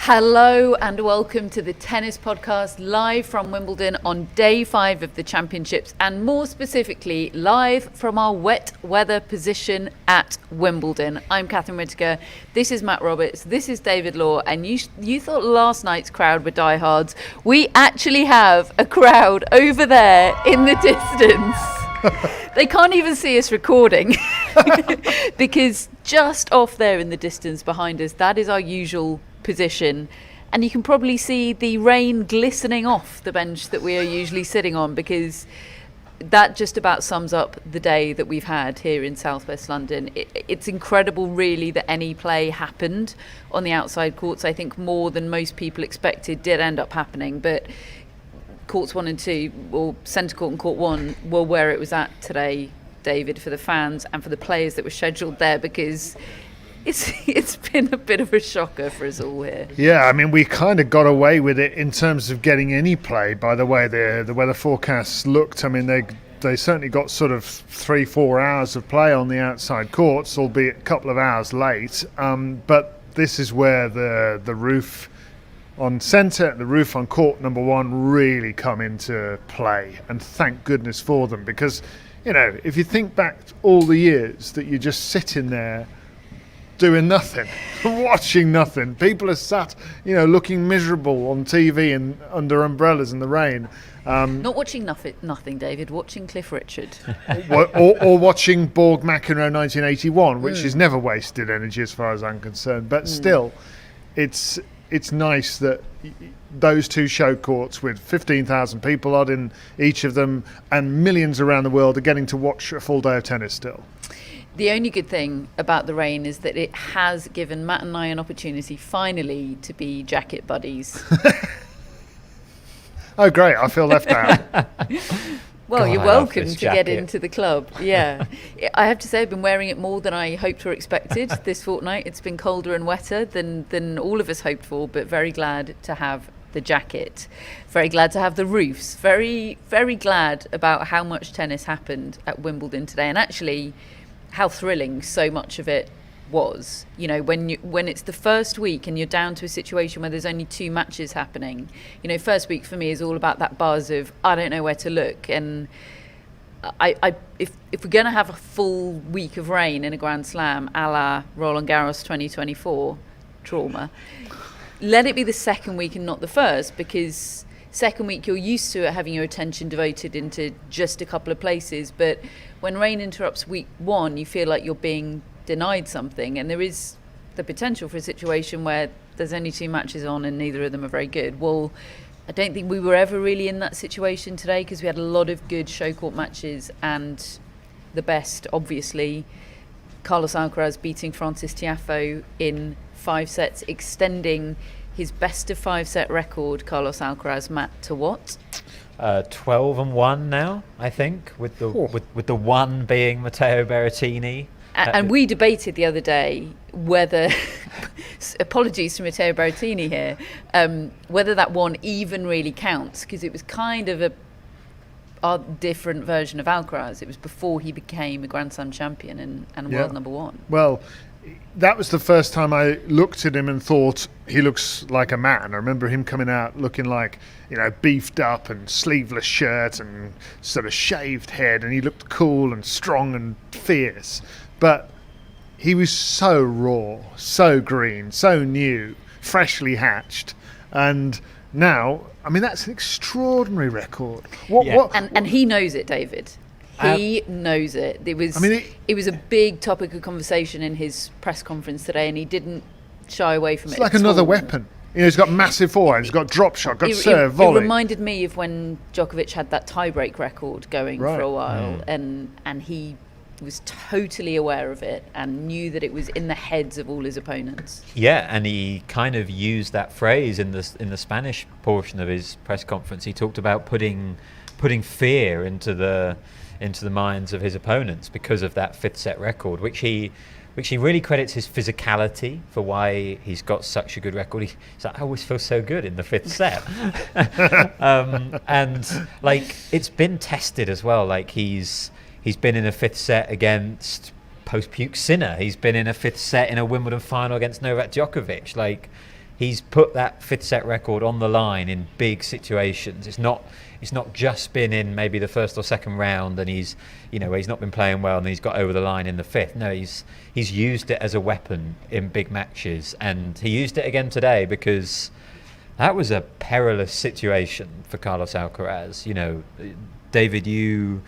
Hello and welcome to the Tennis Podcast, live from Wimbledon on day 5 of the championships, and more specifically live from our wet weather position at Wimbledon. I'm Catherine Whitaker, this is Matt Roberts, this is David Law, and you thought last night's crowd were diehards. We actually have a crowd over there in the distance. They can't even see us recording because just off there in the distance behind us, that is our usual position, and you can probably see the rain glistening off the bench that we are usually sitting on, because that just about sums up the day that we've had here in southwest London. It's incredible really that any play happened on the outside courts. I think more than most people expected did end up happening, but courts 1 and 2, or centre court and court 1, were where it was at today, David, for the fans and for the players that were scheduled there, because it's been a bit of a shocker for us all here. Yeah, I mean, we kind of got away with it in terms of getting any play by the way the weather forecasts looked. I mean, they certainly got sort of 3-4 hours of play on the outside courts, albeit a couple of hours late. But this is where the roof on centre, the roof on court number 1 really come into play, and thank goodness for them, because, you know, if you think back all the years that you just sit in there doing nothing, watching nothing. People are sat, looking miserable on TV and under umbrellas in the rain. Not watching nothing, David. Watching Cliff Richard. or watching Borg McEnroe 1981, which is never wasted energy as far as I'm concerned. But still, it's nice that those 2 show courts with 15,000 people odd in each of them and millions around the world are getting to watch a full day of tennis still. The only good thing about the rain is that it has given Matt and I an opportunity finally to be jacket buddies. Oh, great. I feel left out. Well, you're welcome to get into the club. Yeah. I have to say I've been wearing it more than I hoped or expected this fortnight. It's been colder and wetter than all of us hoped for, but very glad to have the jacket. Very glad to have the roofs. Very, very glad about how much tennis happened at Wimbledon today, and actually how thrilling so much of it was. You know, when it's the first week and you're down to a situation where there's only 2 matches happening. You know, first week for me is all about that buzz of I don't know where to look, and if we're going to have a full week of rain in a Grand Slam a la Roland Garros 2024 trauma, let it be the second week and not the first, because second week you're used to having your attention devoted into just a couple of places, but when rain interrupts week 1, you feel like you're being denied something, and there is the potential for a situation where there's only 2 matches on and neither of them are very good. Well, I don't think we were ever really in that situation today, because we had a lot of good show court matches, and the best, obviously, Carlos Alcaraz beating Frances Tiafoe in 5 sets, extending his best of 5 set record. Carlos Alcaraz, Matt, to what? 12-1 now, I think, with the 1 being Matteo Berrettini. And we debated the other day whether, apologies to Matteo Berrettini here, whether that 1 even really counts, because it was kind of a different version of Alcaraz. It was before he became a Grand Slam champion and world number 1. Well, that was the first time I looked at him and thought he looks like a man. I remember him coming out looking like, beefed up and sleeveless shirt and sort of shaved head, and he looked cool and strong and fierce. But he was so raw, so green, so new, freshly hatched. And now, I mean, that's an extraordinary record. And he knows it, David. He knows it. It was a big topic of conversation in his press conference today, and he didn't shy away from it. It's like another weapon. He's got massive forehand, he's got drop shot, got serve, volley. It reminded me of when Djokovic had that tie-break record going for a while, and he was totally aware of it and knew that it was in the heads of all his opponents. Yeah, and he kind of used that phrase in the Spanish portion of his press conference. He talked about putting fear into the minds of his opponents because of that 5th set record, which he really credits his physicality for why he's got such a good record. He's like, I always feel so good in the 5th set. And like, it's been tested as well. Like he's been in a 5th set against post-puke Sinner. He's been in a 5th set in a Wimbledon final against Novak Djokovic. Like, he's put that fifth set record on the line in big situations. It's not just been in maybe the first or second round and he's not been playing well and he's got over the line in the fifth. No, he's used it as a weapon in big matches, and he used it again today because that was a perilous situation for Carlos Alcaraz. David, you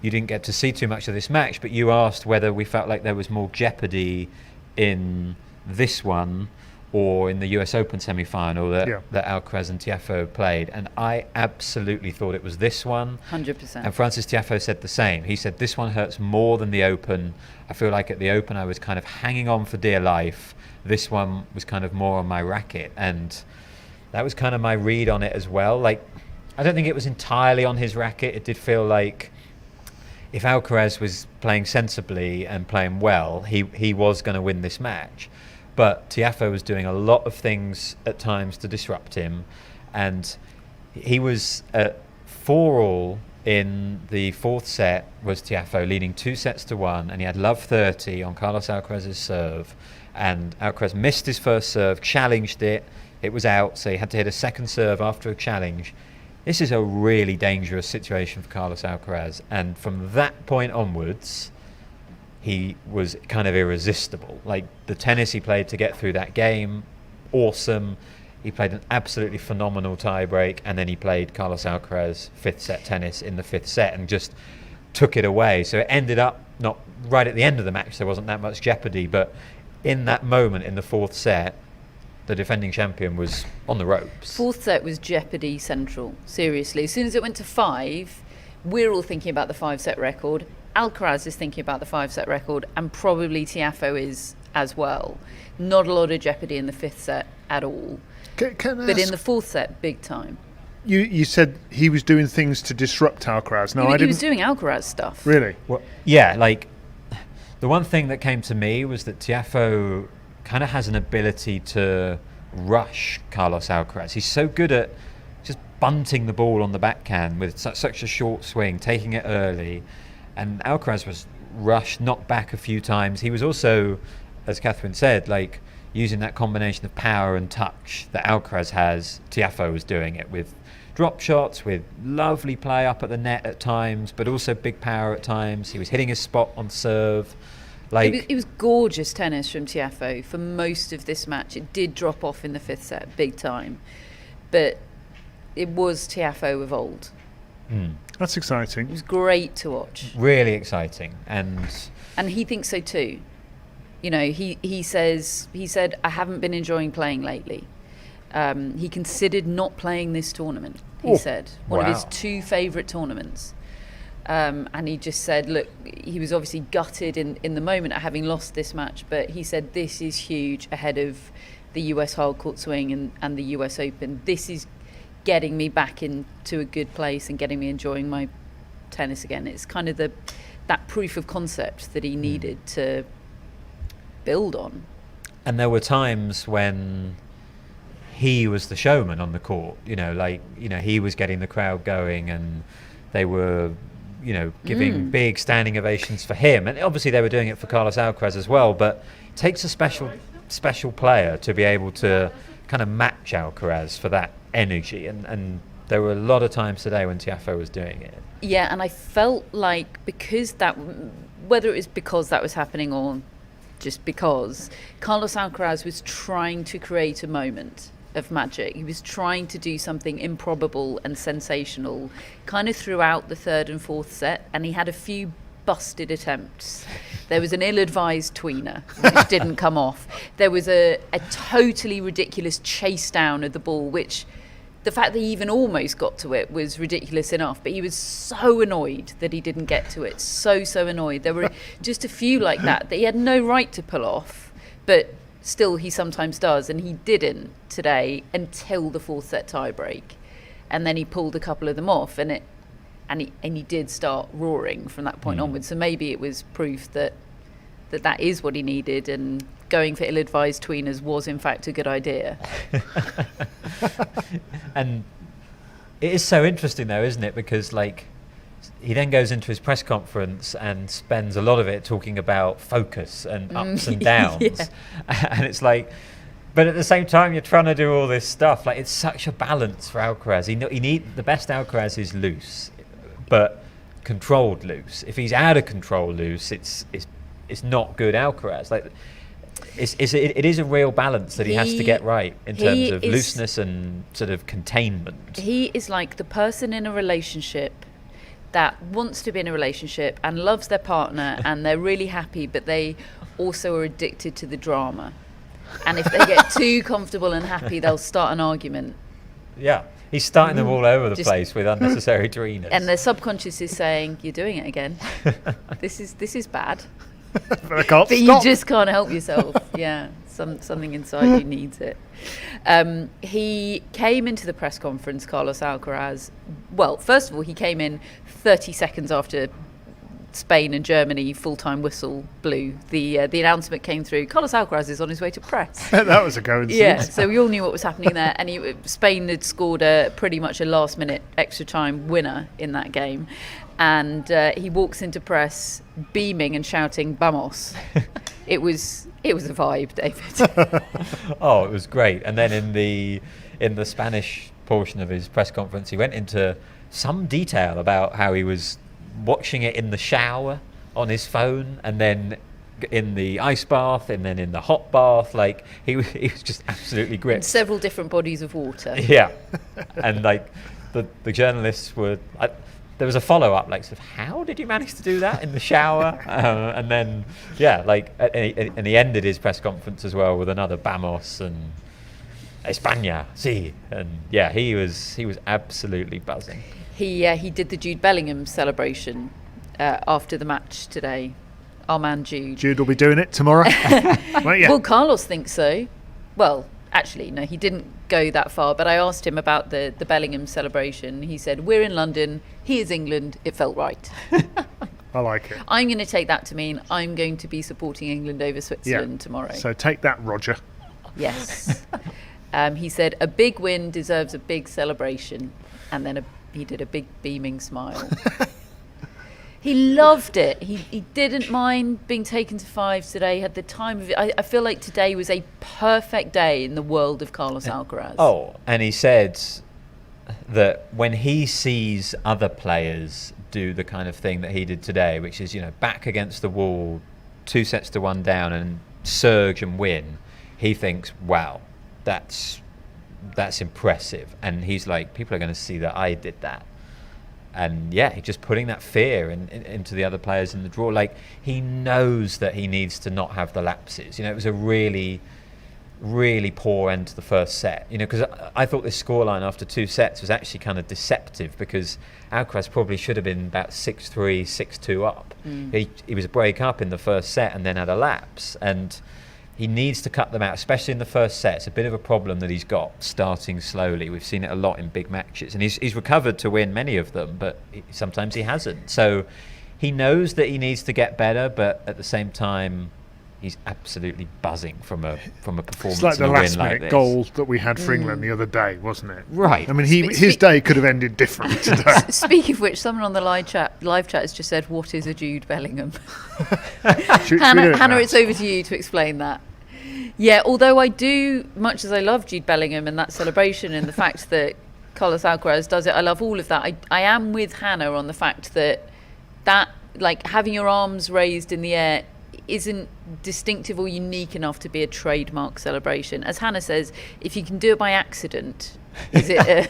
didn't get to see too much of this match, but you asked whether we felt like there was more jeopardy in this one or in the US Open semi-final that Alcaraz and Tiafoe played. And I absolutely thought it was this one. 100%. And Frances Tiafoe said the same. He said, this one hurts more than the Open. I feel like at the Open I was kind of hanging on for dear life. This one was kind of more on my racket. And that was kind of my read on it as well. Like, I don't think it was entirely on his racket. It did feel like if Alcaraz was playing sensibly and playing well, he was going to win this match. But Tiafoe was doing a lot of things at times to disrupt him, and he was at 4-all in the fourth set, was Tiafoe, leading 2-1, and he had love 30 on Carlos Alcaraz's serve, and Alcaraz missed his first serve, challenged it was out, so he had to hit a second serve after a challenge. This is a really dangerous situation for Carlos Alcaraz, and from that point onwards, he was kind of irresistible. Like, the tennis he played to get through that game, awesome. He played an absolutely phenomenal tiebreak, and then he played Carlos Alcaraz fifth set tennis in the fifth set and just took it away. So it ended up not right at the end of the match, there wasn't that much jeopardy, but in that moment in the fourth set, the defending champion was on the ropes. Fourth set was jeopardy central, seriously. As soon as it went to 5, we're all thinking about the 5-set record. Alcaraz is thinking about the 5-set record, and probably Tiafoe is as well. Not a lot of jeopardy in the fifth set at all. But in the fourth set, big time. You said he was doing things to disrupt Alcaraz. No, he was doing Alcaraz stuff. Really? Well, yeah, like, the one thing that came to me was that Tiafoe kind of has an ability to rush Carlos Alcaraz. He's so good at just bunting the ball on the backhand with such a short swing, taking it early. And Alcaraz was rushed, knocked back a few times. He was also, as Catherine said, like, using that combination of power and touch that Alcaraz has. Tiafoe was doing it with drop shots, with lovely play up at the net at times, but also big power at times. He was hitting his spot on serve. Like, it was gorgeous tennis from Tiafoe for most of this match. It did drop off in the fifth set, big time. But it was Tiafoe of old. That's exciting. It was great to watch. Really exciting. And he thinks so too. He said, I haven't been enjoying playing lately. He considered not playing this tournament, he said. One of his 2 favourite tournaments. And he just said, look, he was obviously gutted in the moment at having lost this match, but he said, this is huge ahead of the US hardcourt swing and the US Open. This is getting me back into a good place and getting me enjoying my tennis again. It's kind of that proof of concept that he needed to build on. And there were times when he was the showman on the court, he was getting the crowd going, and they were, giving big standing ovations for him. And obviously they were doing it for Carlos Alcaraz as well, but it takes a special player to be able to kind of match Alcaraz for that energy, and there were a lot of times today when Tiafoe was doing it. Yeah, and I felt like whether it was because that was happening or just because, Carlos Alcaraz was trying to create a moment of magic. He was trying to do something improbable and sensational kind of throughout the third and fourth set, and he had a few busted attempts. There was an ill-advised tweener which didn't come off. There was a totally ridiculous chase down of the ball, which the fact that he even almost got to it was ridiculous enough, but he was so annoyed that he didn't get to it. So annoyed. There were just a few like that he had no right to pull off, but still he sometimes does, and he didn't today until the fourth set tiebreak. And then he pulled a couple of them off, and he did start roaring from that point onwards. So maybe it was proof that is what he needed, and going for ill-advised tweeners was in fact a good idea. And it is so interesting though, isn't it? Because he then goes into his press conference and spends a lot of it talking about focus and ups and downs. And it's like, But at the same time, you're trying to do all this stuff. Like, it's such a balance for Alcaraz. The best Alcaraz is loose, but controlled loose. If he's out of control loose, it's not good Alcaraz. Like, it is a real balance that he has to get right in terms of looseness and sort of containment. He is like the person in a relationship that wants to be in a relationship and loves their partner and they're really happy, but they also are addicted to the drama. And if they get too comfortable and happy, they'll start an argument. Yeah, he's starting them all over the place with unnecessary dreeners. And their subconscious is saying, "You're doing it again. This is bad." But I can't But stop. you just can't help yourself. Yeah, something inside you needs it. He came into the press conference, Carlos Alcaraz. Well, first of all, he came in 30 seconds after Spain and Germany full-time whistle blew. The announcement came through. Carlos Alcaraz is on his way to press. That was a coincidence. Yeah, so we all knew what was happening there. And Spain had scored pretty much a last-minute extra time winner in that game. And he walks into press beaming and shouting "Vamos." It was a vibe, David. Oh, it was great. And then in the Spanish portion of his press conference, he went into some detail about how he was watching it in the shower on his phone, and then in the ice bath, and then in the hot bath. Like, he was just absolutely gripped. Several different bodies of water. Yeah. And like the journalists were... there was a follow-up, like, sort of, how did you manage to do that in the shower? And then, yeah, like, and he ended his press conference as well with another "Vamos" and "España, sí." And yeah, he was absolutely buzzing. He did the Jude Bellingham celebration after the match today. Our man Jude. Jude will be doing it tomorrow. Right, yeah. Well, Carlos thinks so. Well, actually, no, he didn't go that far, but I asked him about the Bellingham celebration. He said, "We're in London, he is England, it felt right." I like it. I'm going to take that to mean I'm going to be supporting England over Switzerland tomorrow. So take that, Roger. Yes. He said, "A big win deserves a big celebration." And then he did a big beaming smile. He loved it. He didn't mind being taken to fives today. He had the time of it. I feel like today was a perfect day in the world of Carlos Alcaraz. Oh, and he said that when he sees other players do the kind of thing that he did today, which is, back against the wall, 2-1 down, and surge and win, he thinks, wow, that's impressive. And he's like, people are going to see that I did that. And yeah, he's just putting that fear into the other players in the draw. Like, he knows that he needs to not have the lapses. It was a really, really poor end to the first set. Because I thought this scoreline after 2 sets was actually kind of deceptive, because Alcaraz probably should have been about 6-3, 6-2 up. He was a break up in the first set and then had a lapse. And he needs to cut them out, especially in the first set. It's a bit of a problem that he's got, starting slowly. We've seen it a lot in big matches. And he's recovered to win many of them, but sometimes he hasn't. So he knows that he needs to get better, but at the same time, he's absolutely buzzing from a performance. It's like the last minute this. Goal that we had for England the other day, wasn't it? Right. I mean, his day could have ended differently today. Speaking of which, someone on the live chat has just said, "What is a Jude Bellingham?" Hannah, it's over to you to explain that. Yeah, although I do, much as I love Jude Bellingham and that celebration and the fact that Carlos Alcaraz does it, I love all of that. I am with Hannah on the fact that like, having your arms raised in the air isn't distinctive or unique enough to be a trademark celebration. As Hannah says, if you can do it by accident, is it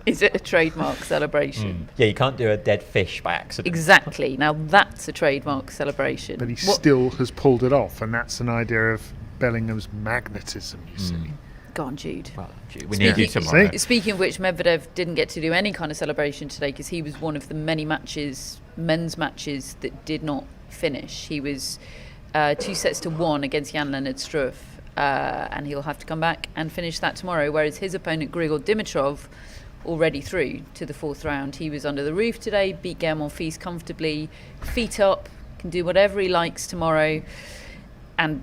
a trademark celebration? Yeah, you can't do a dead fish by accident. Exactly. Now that's a trademark celebration. But he still has pulled it off, and that's an idea of Bellingham's magnetism, you see. Go on, Jude. Well, Jude, we need you tomorrow. Speaking of which, Medvedev didn't get to do any kind of celebration today because he was one of the many men's matches that did not finish. He was 2-1 against Jan-Lennard Struff, and he'll have to come back and finish that tomorrow, whereas his opponent Grigor Dimitrov, already through to the 4th round, he was under the roof today, beat Guillermo Monfils comfortably, feet up, can do whatever he likes tomorrow. And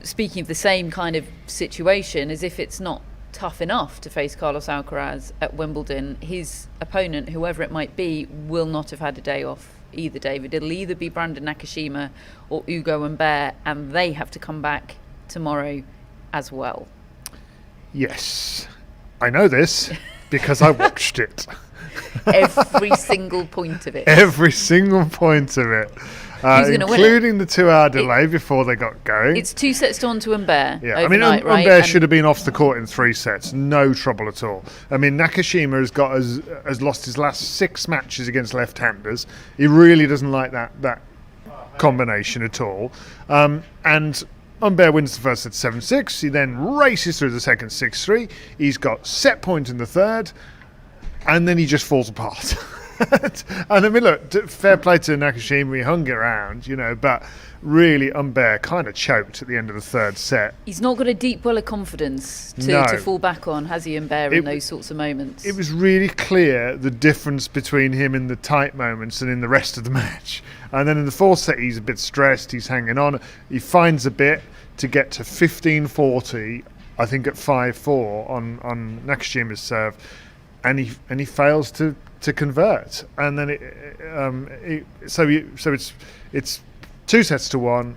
speaking of the same kind of situation, as if it's not tough enough to face Carlos Alcaraz at Wimbledon, his opponent, whoever it might be, will not have had a day off either, David. It'll either be Brandon Nakashima or Ugo Humbert, and they have to come back tomorrow as well. Yes, I know this because I watched it. Every single point of it. Every single point of it. Including the 2-hour delay before they got going. It's 2 sets to Humbert. Yeah, I mean, Humbert should have been off the court in 3 sets. No trouble at all. I mean, Nakashima has lost his last 6 matches against left-handers. He really doesn't like that combination at all. And Humbert wins the first set 7-6. He then races through the second 6-3. He's got set point in the third. And then he just falls apart. And I mean, look, fair play to Nakashima. He hung around, but really Humbert kind of choked at the end of the third set. He's not got a deep well of confidence to fall back on, has he, Humbert, in those sorts of moments? It was really clear the difference between him in the tight moments and in the rest of the match. And then in the fourth set, he's a bit stressed. He's hanging on. He finds a bit to get to 15-40, I think at 5-4 on Nakashima's serve. And he fails to convert, and then so it's 2-1,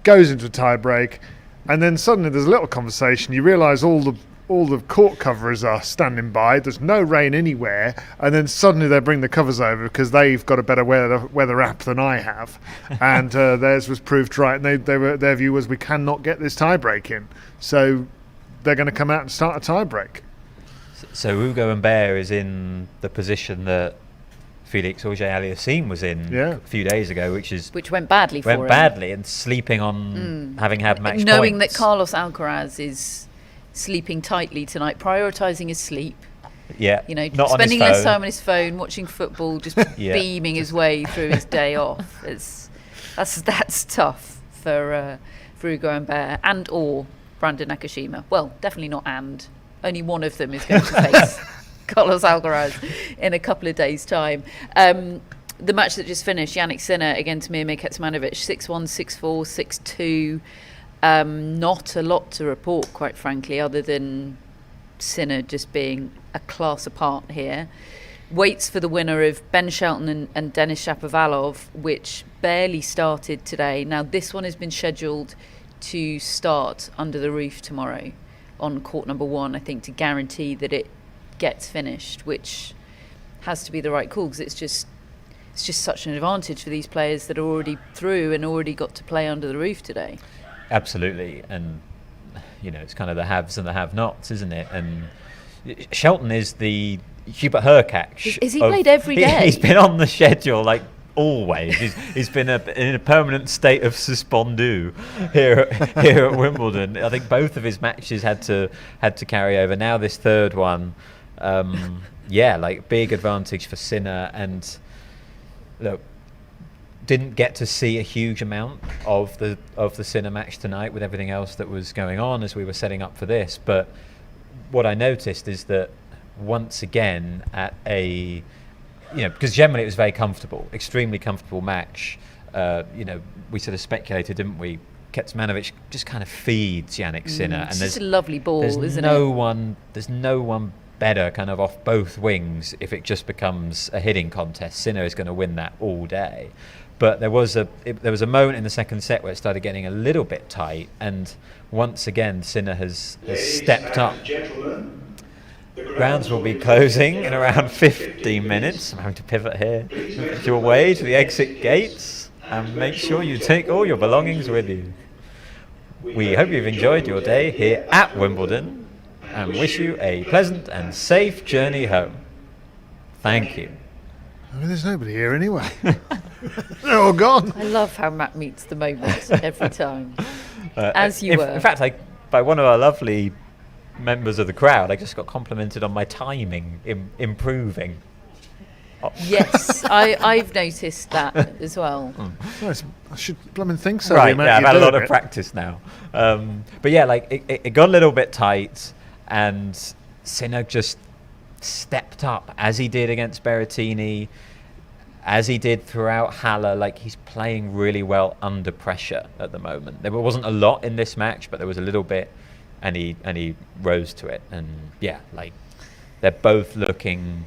goes into a tie break, and then suddenly there's a little conversation. You realise all the court coverers are standing by. There's no rain anywhere, and then suddenly they bring the covers over because they've got a better weather app than I have, and theirs was proved right. And their view was, we cannot get this tie break in, so they're going to come out and start a tie break. So Ugo Humbert is in the position that Felix Auger-Aliassime was in a few days ago, which went badly for him. And sleeping on having had match knowing points. That Carlos Alcaraz is sleeping tightly tonight, prioritising his sleep. Yeah, not spending less time on his phone, watching football, just beaming his way through his day off. That's tough for Ugo Humbert or Brandon Nakashima. Well, definitely not and. Only one of them is going to face Carlos Alcaraz in a couple of days' time. The match that just finished, Jannik Sinner against Mirmir Kecmanovic, 6-1, 6-4, 6-2. Not a lot to report, quite frankly, other than Sinner just being a class apart here. Waits for the winner of Ben Shelton and Denis Shapovalov, which barely started today. Now, this one has been scheduled to start under the roof tomorrow on court number 1, I think, to guarantee that it gets finished, which has to be the right call, because it's just such an advantage for these players that are already through and already got to play under the roof today. Absolutely, and it's kind of the haves and the have-nots, isn't it? And Shelton is the Hubert Hurkacz. Is he played every day? He's been on the schedule always. He's been in a permanent state of suspendu here at Wimbledon. I think both of his matches had to carry over. Now this third one, big advantage for Sinner. And look, didn't get to see a huge amount of the Sinner match tonight with everything else that was going on as we were setting up for this. But what I noticed is that once again at a because generally it was very comfortable, extremely comfortable match. We sort of speculated, didn't we? Kecmanovic just kind of feeds Jannik Sinner, and there's a lovely ball, isn't it? There's no one better kind of off both wings if it just becomes a hitting contest. Sinner is going to win that all day. But there was a moment in the second set where it started getting a little bit tight, and once again Sinner has stepped up. Grounds will be closing in around 15 minutes. I'm having to pivot here. Make your way to the exit gates and make sure you take all your belongings with you. We hope you've enjoyed your day here at Wimbledon and wish you a pleasant and safe journey home. Thank you. I mean, there's nobody here anyway. They're all gone. I love how Matt meets the moment every time. As you were. In fact, by one of our lovely members of the crowd, I just got complimented on my timing improving. Yes, I've noticed that as well. I should blooming think so. Right, I've had a lot of practice now. But it got a little bit tight, and Sinner just stepped up, as he did against Berrettini, as he did throughout Halle. He's playing really well under pressure at the moment. There wasn't a lot in this match, but there was a little bit, and he rose to it. And they're both looking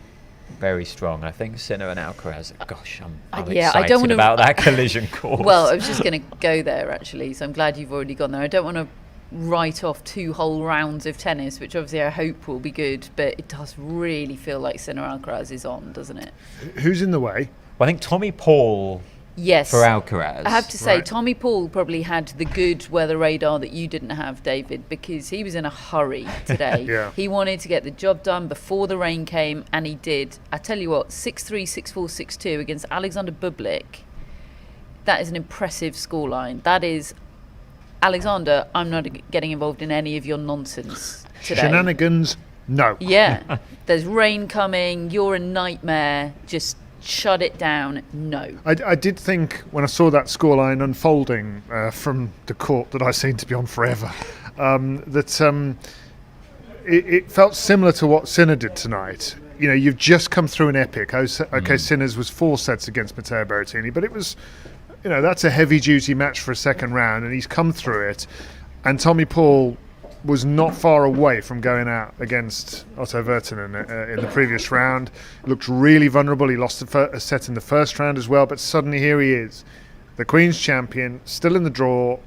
very strong. I think Sinner and Alcaraz. Gosh, I'm excited about that collision course. Well, I was just going to go there actually, so I'm glad you've already gone there. I don't want to write off 2 whole rounds of tennis, which obviously I hope will be good, but it does really feel like Sinner Alcaraz is on, doesn't it? Who's in the way? Well, I think Tommy Paul Yes. for Alcaraz. I have to say, Right. Tommy Paul probably had the good weather radar that you didn't have, David, because he was in a hurry today. Yeah. He wanted to get the job done before the rain came, and he did. I tell you what, 6-3, 6-4, 6-2 against Alexander Bublik. That is an impressive scoreline. That is, Alexander, I'm not getting involved in any of your nonsense today. Shenanigans? No. Yeah. There's rain coming. You're a nightmare. Just shut it down. No. I did think when I saw that scoreline unfolding from the court that I've seen to be on forever, that it felt similar to what Sinner did tonight. You know, you've just come through an epic. Okay, Sinner's was 4 sets against Matteo Berrettini, but it was, you know, that's a heavy-duty match for a second round, and he's come through it. And Tommy Paul was not far away from going out against Otto Virtanen in the previous round. Looked really vulnerable. He lost a set in the first round as well, but suddenly here he is, the Queen's champion, still in the draw,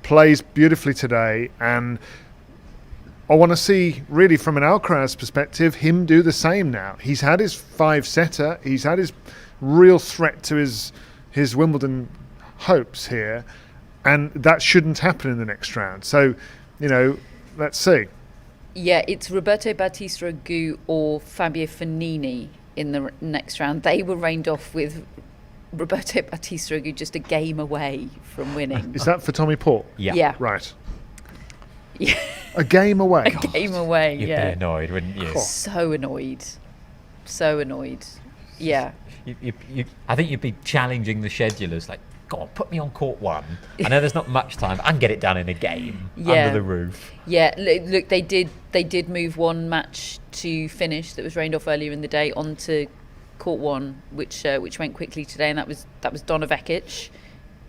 plays beautifully today, and I want to see, really from an Alcaraz perspective, him do the same now. He's had his 5-setter, he's had his real threat to his Wimbledon hopes here, and that shouldn't happen in the next round. So, you know, let's see. Yeah, it's Roberto Bautista Agut or Fabio Fognini in the next round. They were rained off with Roberto Bautista Agut just a game away from winning. Is that for Tommy Paul? Yeah. Right. Yeah. A game away. A game away, You'd yeah. be annoyed, wouldn't you? So annoyed. So annoyed. Yeah. I think you'd be challenging the schedulers, like, go on, put me on court 1. I know there's not much time, but I can get it done in a game under the roof. Yeah, look, they did move one match to finish that was rained off earlier in the day onto court 1, which went quickly today, and that was Donna Vekic.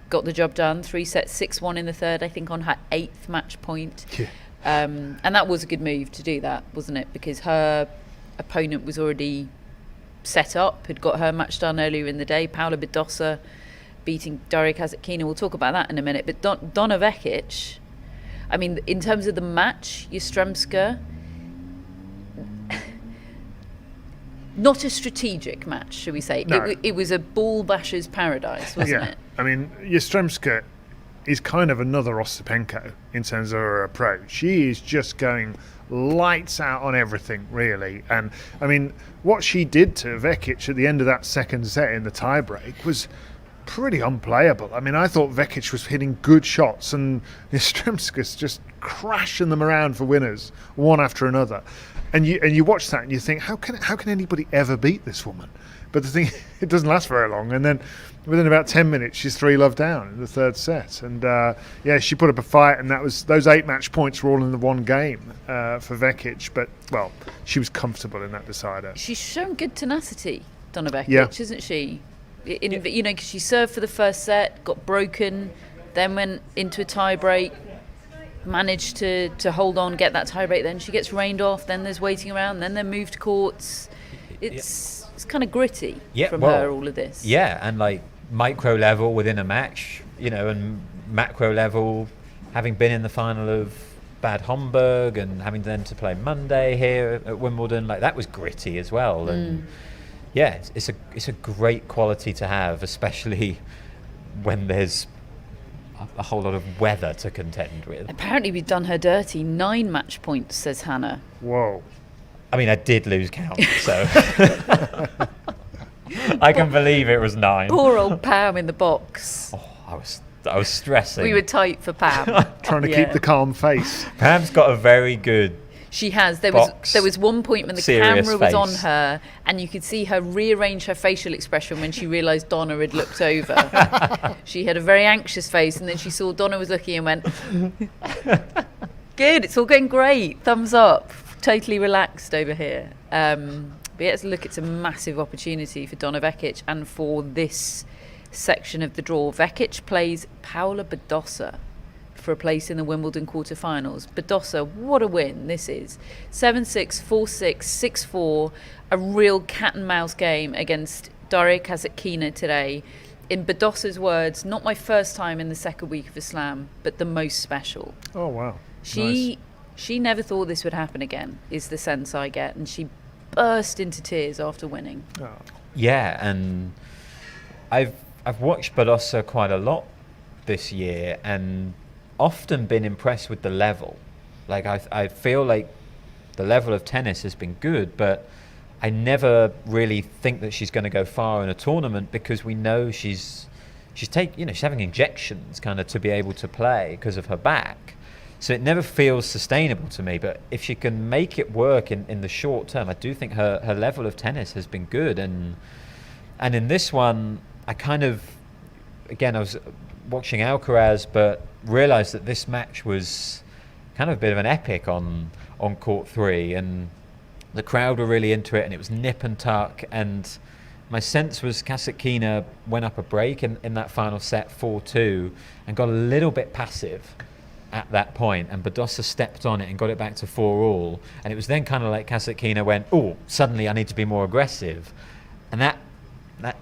Got the job done, 3 sets, 6-1 in the third, I think on her 8th match point. Yeah. And that was a good move to do that, wasn't it? Because her opponent was already set up, had got her match done earlier in the day. Paula Badosa beating Daria Kasatkina. We'll talk about that in a minute. But Donna Vekic, I mean, in terms of the match, Yastremska, not a strategic match, shall we say. No. It was a ball basher's paradise, wasn't it? I mean, Yastremska is kind of another Ostapenko in terms of her approach. She is just going lights out on everything, really. And, I mean, what she did to Vekic at the end of that second set in the tiebreak was pretty unplayable. I mean, I thought Vekic was hitting good shots, and Yastremska's just crashing them around for winners, one after another. And you watch that and you think, how can anybody ever beat this woman? But the thing, it doesn't last very long. And then within about 10 minutes, she's 3-love down in the third set. And she put up a fight, and those 8 match points were all in the one game for Vekic. But, well, she was comfortable in that decider. She's shown good tenacity, Donna Vekic, isn't she? You know, 'cause she served for the first set, got broken, then went into a tie break, managed to hold on, get that tie break, then she gets rained off, then there's waiting around, then they're moved courts. It's kind of gritty from her, all of this. Yeah, and like micro level within a match, you know, and macro level, having been in the final of Bad Homburg and having then to play Monday here at Wimbledon, like that was gritty as well. And yeah, it's a great quality to have, especially when there's a whole lot of weather to contend with. Apparently we've done her dirty. 9 match points, says Hannah. Whoa. I mean, I did lose count, so I can believe it was 9. Poor old Pam in the box. Oh, I was stressing. We were tight for Pam. Trying to keep the calm face. Pam's got a very good. She has. There was one point when the serious camera was on face. her, and you could see her rearrange her facial expression when she realised Donna had looked over. She had a very anxious face, and then she saw Donna was looking and went, "Good, it's all going great. Thumbs up. Totally relaxed over here." But yeah, let's look. It's a massive opportunity for Donna Vekic and for this section of the draw. Vekic plays Paula Badosa for a place in the Wimbledon quarterfinals. Badosa, what a win this is. 7-6, 4-6, 6-4. A real cat and mouse game against Daria Kasatkina today. in Badosa's words, not my first time in the second week of Islam, but the most special. Oh, wow. She never thought this would happen again, is the sense I get. And she burst into tears after winning. Oh. Yeah, and I've watched Badosa quite a lot this year and often been impressed with the level. Like, I feel like the level of tennis has been good, but I never really think that she's going to go far in a tournament because we know she's having injections kind of to be able to play because of her back. So it never feels sustainable to me. But if she can make it work in the short term, I do think her level of tennis has been good. And in this one, I was watching Alcaraz, but realised that this match was kind of a bit of an epic on court 3, and the crowd were really into it, and it was nip and tuck. And my sense was Kasatkina went up a break in that final set 4-2 and got a little bit passive at that point, and Badosa stepped on it and got it back to 4-all, and it was then kind of like Kasatkina went, oh, suddenly I need to be more aggressive, and that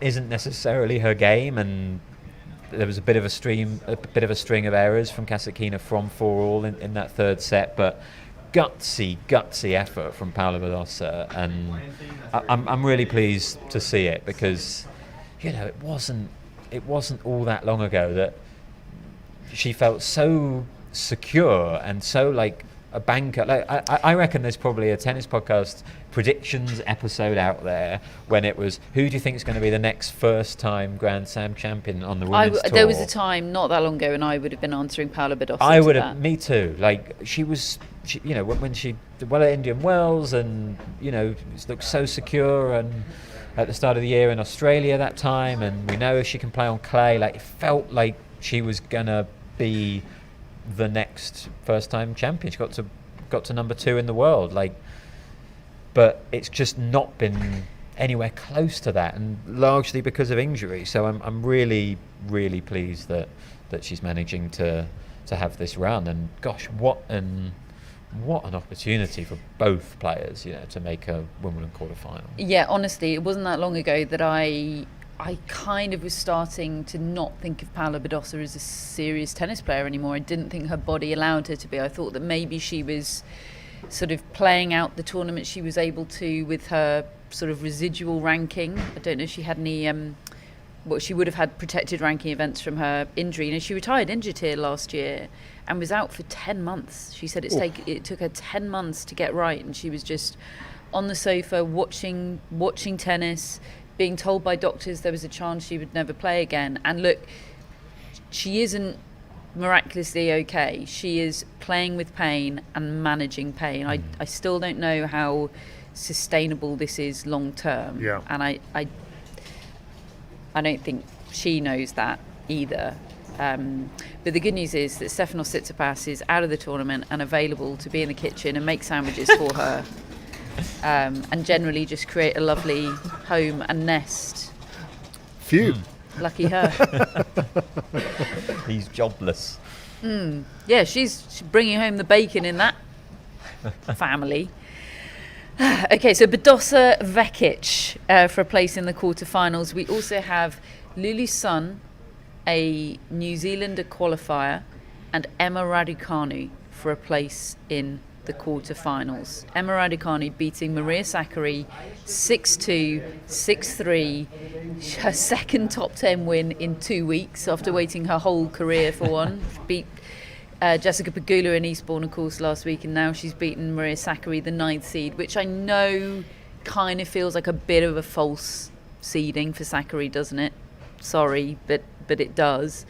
isn't necessarily her game. And there was a bit of a string of errors from Kasatkina from 4-all in that third set, but gutsy effort from Paula Badosa, and I'm really pleased to see it because it wasn't all that long ago that she felt so secure and so like a banker. Like I reckon there's probably a tennis podcast predictions episode out there when it was, who do you think is going to be the next first-time Grand Slam champion on the women's tour? There was a time not that long ago, and I would have been answering Paula Badosa. Me too. Like when she did well at Indian Wells, and looked so secure, and at the start of the year in Australia that time, and we know she can play on clay. Like, it felt like she was gonna be the next first-time champion. She got to number 2 in the world. Like, but it's just not been anywhere close to that, and largely because of injury. So I'm really, really pleased that she's managing to have this run. And gosh, what an opportunity for both players, to make a Wimbledon quarterfinal. Yeah, honestly, it wasn't that long ago that I kind of was starting to not think of Paula Badosa as a serious tennis player anymore. I didn't think her body allowed her to be. I thought that maybe she was sort of playing out the tournament she was able to with her sort of residual ranking. I don't know if she had any she would have had protected ranking events from her injury. She retired injured here last year and was out for 10 months. She said it took her 10 months to get right, and she was just on the sofa watching tennis, being told by doctors there was a chance she would never play again. And look, she isn't miraculously okay. She is playing with pain and managing pain. I still don't know how sustainable this is long term. Yeah. And I don't think she knows that either. But the good news is that Stefanos Tsitsipas is out of the tournament and available to be in the kitchen and make sandwiches for her, and generally just create a lovely home and nest. Phew. Lucky her. He's jobless. Yeah, she's bringing home the bacon in that family. Okay, so Badosa Vekic for a place in the quarterfinals. We also have Lulu Sun, a New Zealander qualifier, and Emma Raducanu for a place in the quarterfinals. Emma Raducanu beating Maria Sakkari 6-2, 6-3, her second top 10 win in 2 weeks after waiting her whole career for one. Beat Jessica Pegula in Eastbourne, of course, last week, and now she's beaten Maria Sakkari, the 9th seed, which I know kind of feels like a bit of a false seeding for Sakkari, doesn't it? Sorry, but it does.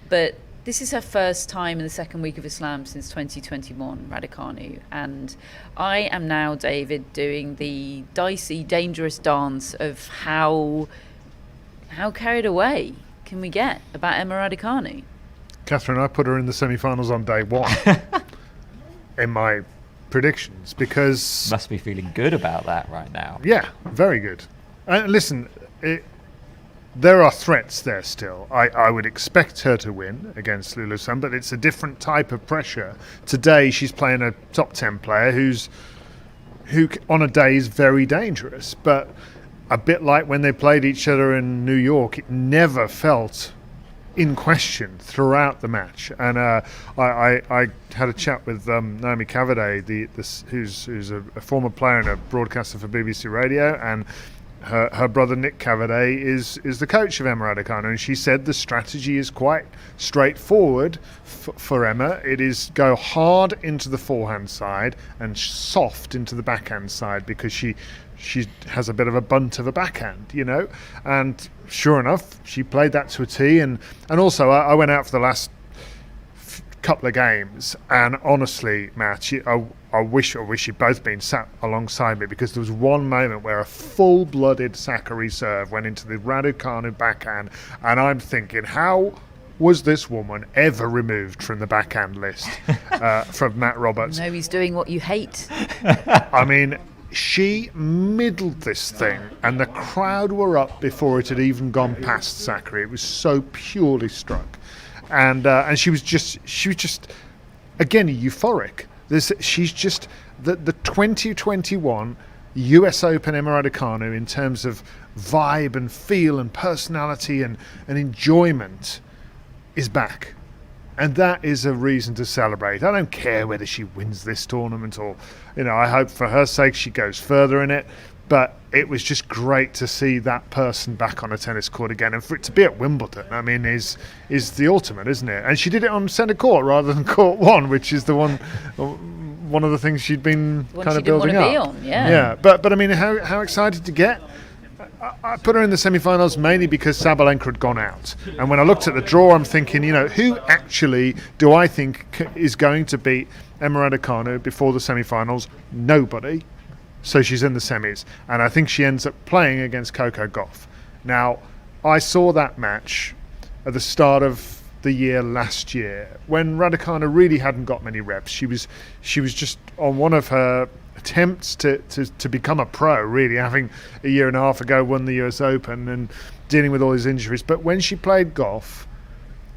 But this is her first time in the second week of Islam since 2021, Raducanu. And I am now, David, doing the dicey, dangerous dance of how carried away can we get about Emma Raducanu? Catherine, I put her in the semi-finals on day one in my predictions because... Must be feeling good about that right now. Yeah, very good. Listen, there are threats there still. I would expect her to win against Lulu Sun, but it's a different type of pressure. Today she's playing a top 10 player who on a day is very dangerous. But a bit like when they played each other in New York, it never felt in question throughout the match. And I had a chat with Naomi Cavaday, who's a former player and a broadcaster for BBC Radio, and her brother Nick Cavaday is the coach of Emma Raducanu, and she said the strategy is quite straightforward for Emma. It is go hard into the forehand side and soft into the backhand side, because she has a bit of a bunt of a backhand, and sure enough, she played that to a tee. And also I went out for the last couple of games, and honestly, Matt, I wish you'd both been sat alongside me, because there was one moment where a full-blooded Sakkari serve went into the Raducanu backhand, and I'm thinking, how was this woman ever removed from the backhand list from Matt Roberts? No, he's doing what you hate. I mean, she middled this thing, and the crowd were up before it had even gone past Sakkari. It was so purely struck, and she was just again euphoric. She's just the 2021 US Open Emma Raducanu in terms of vibe and feel and personality and enjoyment is back. And that is a reason to celebrate. I don't care whether she wins this tournament or, I hope for her sake she goes further in it. But it was just great to see that person back on a tennis court again. And for it to be at Wimbledon, I mean, is the ultimate, isn't it? And she did it on centre court rather than court one, which is the one of the things she'd been kind of building up. Be on, yeah. Yeah, but I mean, how excited to get? I put her in the semi-finals mainly because Sabalenka had gone out. And when I looked at the draw, I'm thinking, who actually do I think is going to beat Emma Raducanu before the semi-finals? Nobody. So she's in the semis. And I think she ends up playing against Coco Gauff. Now, I saw that match at the start of the year last year when Raducanu really hadn't got many reps. She was just on one of her attempts to become a pro, really, having a year and a half ago won the US Open and dealing with all his injuries. But when she played Gauff,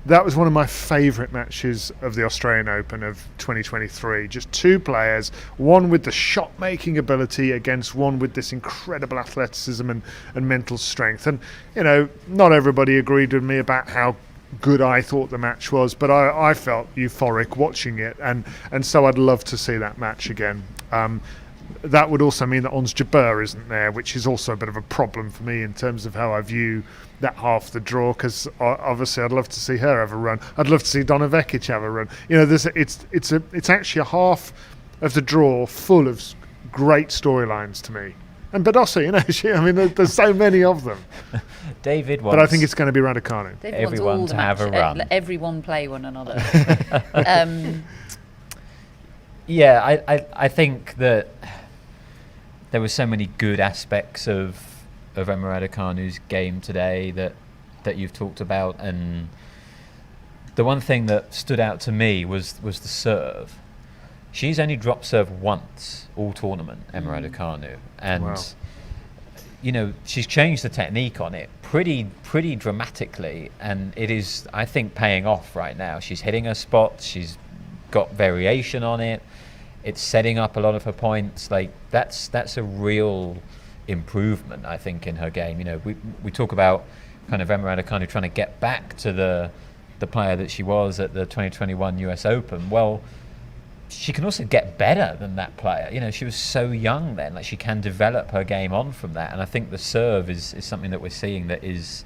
that was one of my favourite matches of the Australian Open of 2023. Just two players, one with the shot-making ability against one with this incredible athleticism and mental strength. And, not everybody agreed with me about how good I thought the match was, but I felt euphoric watching it, and so I'd love to see that match again. That would also mean that Ons Jabeur isn't there, which is also a bit of a problem for me in terms of how I view that half the draw, because obviously I'd love to see her have a run. I'd love to see Donna Vekic have a run. It's actually a half of the draw full of great storylines to me. And Badosa, there's so many of them. David wants... But I think it's going to be Raducanu. Everyone to have a run. Everyone play one another. Yeah, I think that there were so many good aspects of Emma Raducanu's game today that you've talked about, and the one thing that stood out to me was the serve. She's only dropped serve once all tournament, Emma Raducanu, and wow. She's changed the technique on it pretty dramatically, and it is, I think, paying off right now. She's hitting her spots, she's got variation on it, it's setting up a lot of her points. Like that's a real improvement, I think, in her game. We talk about kind of Emma Raducanu trying to get back to the player that she was at the 2021 US Open. Well, she can also get better than that player. She was so young then. Like, she can develop her game on from that, and I think the serve is something that we're seeing that is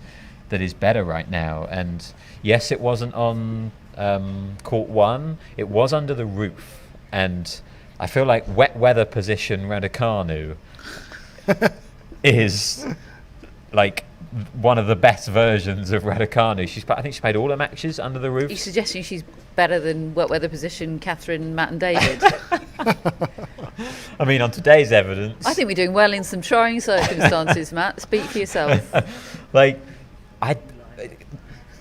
better right now. And yes, it wasn't on court one, it was under the roof, and I feel like wet weather position Raducanu is like one of the best versions of Raducanu. I think she played all her matches under the roof. Are you suggesting she's better than wet weather position Catherine, Matt and David? I mean, on today's evidence, I think we're doing well in some trying circumstances. Matt, speak for yourself.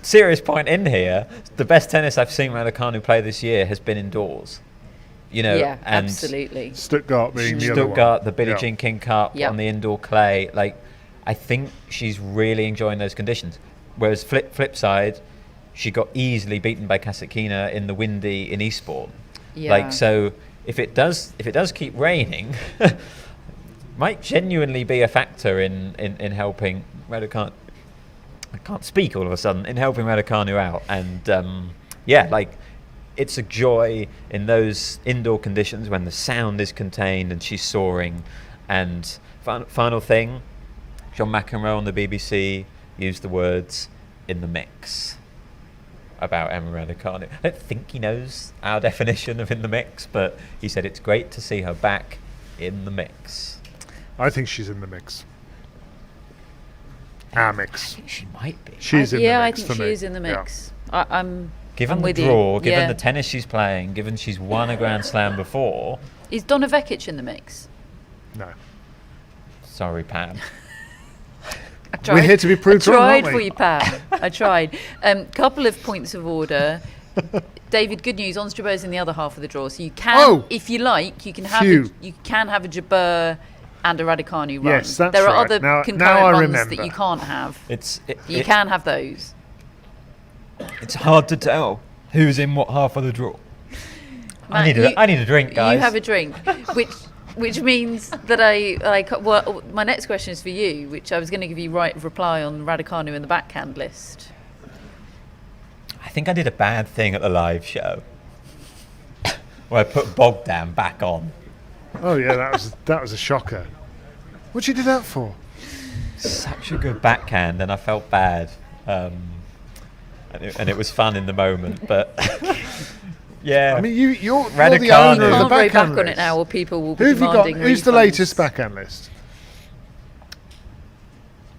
Serious point in here, the best tennis I've seen Raducanu play this year has been indoors. Yeah, and absolutely. Stuttgart being the other one. The Billie Jean King Cup on the indoor clay. I think she's really enjoying those conditions. Whereas flip side, she got easily beaten by Kasatkina in the windy in Eastbourne. Yeah. So if it does keep raining, might genuinely be a factor in helping Raducanu. I can't speak all of a sudden, in helping Raducanu out. And it's a joy in those indoor conditions when the sound is contained and she's soaring. And final thing, John McEnroe on the BBC used the words "in the mix" about Emma Raducanu. I don't think he knows our definition of "in the mix," but he said it's great to see her back in the mix. I think she's in the mix. Our mix. I think she might be. She's in the mix. Yeah, I think for she me. is in the mix. Yeah. Given the draw, given the tennis she's playing, given she's won a Grand Slam before. Is Donna Vekic in the mix? No. Sorry, Pam. We're here to be proved wrong, aren't we? I tried for you, Pam. I tried. Couple of points of order. David, good news. Ons Jabeur's in the other half of the draw, so you can, if you like, you can have a Jabeur and a Raducanu run. Yes, that's there are right. other concurrent runs that you can't have. You can have those. It's hard to tell who's in what half of the draw. Matt, I need a drink, guys. You have a drink, which means that my next question is for you, which I was going to give you right of reply on Raducanu in the backhand list. I think I did a bad thing at the live show where I put Bogdan back on. Oh yeah, that was a shocker. What'd you do that for? Such a good backhand, and I felt bad. And it was fun in the moment, but yeah. I mean, you're the Raducanu. owner of the Can't row backhand back list. on it now, or people will be Who have you got? demanding Who's the refunds. latest backhand list?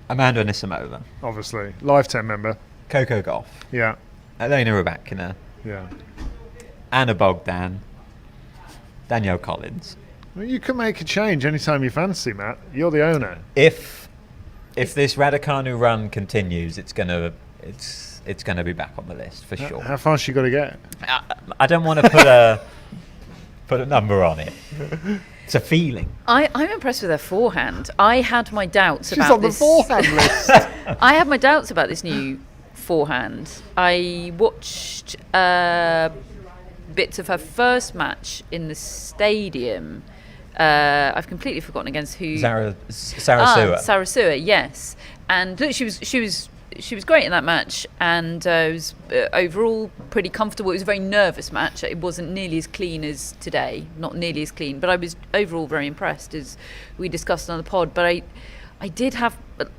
Amanda Anisimova, Obviously, lifetime member. Coco Gauff, Yeah, Elena Rybakina, yeah. Anna Bogdan, Danielle Collins. Well, you can make a change anytime you fancy, Matt. You're the owner. If this Raducanu run continues, it's gonna be back on the list for sure. How far she got to get? I don't want to put a number on it. It's a feeling. I'm impressed with her forehand. I had my doubts about She's on this. the forehand list. I had my doubts about this new forehand. I watched bits of her first match in the stadium. I've completely forgotten against who. Sarasua. Sarasua, yes. And look, she was great in that match, and was overall pretty comfortable. It was a very nervous match. It wasn't nearly as clean as today, not nearly as clean, but I was overall very impressed, as we discussed on the pod. But I did have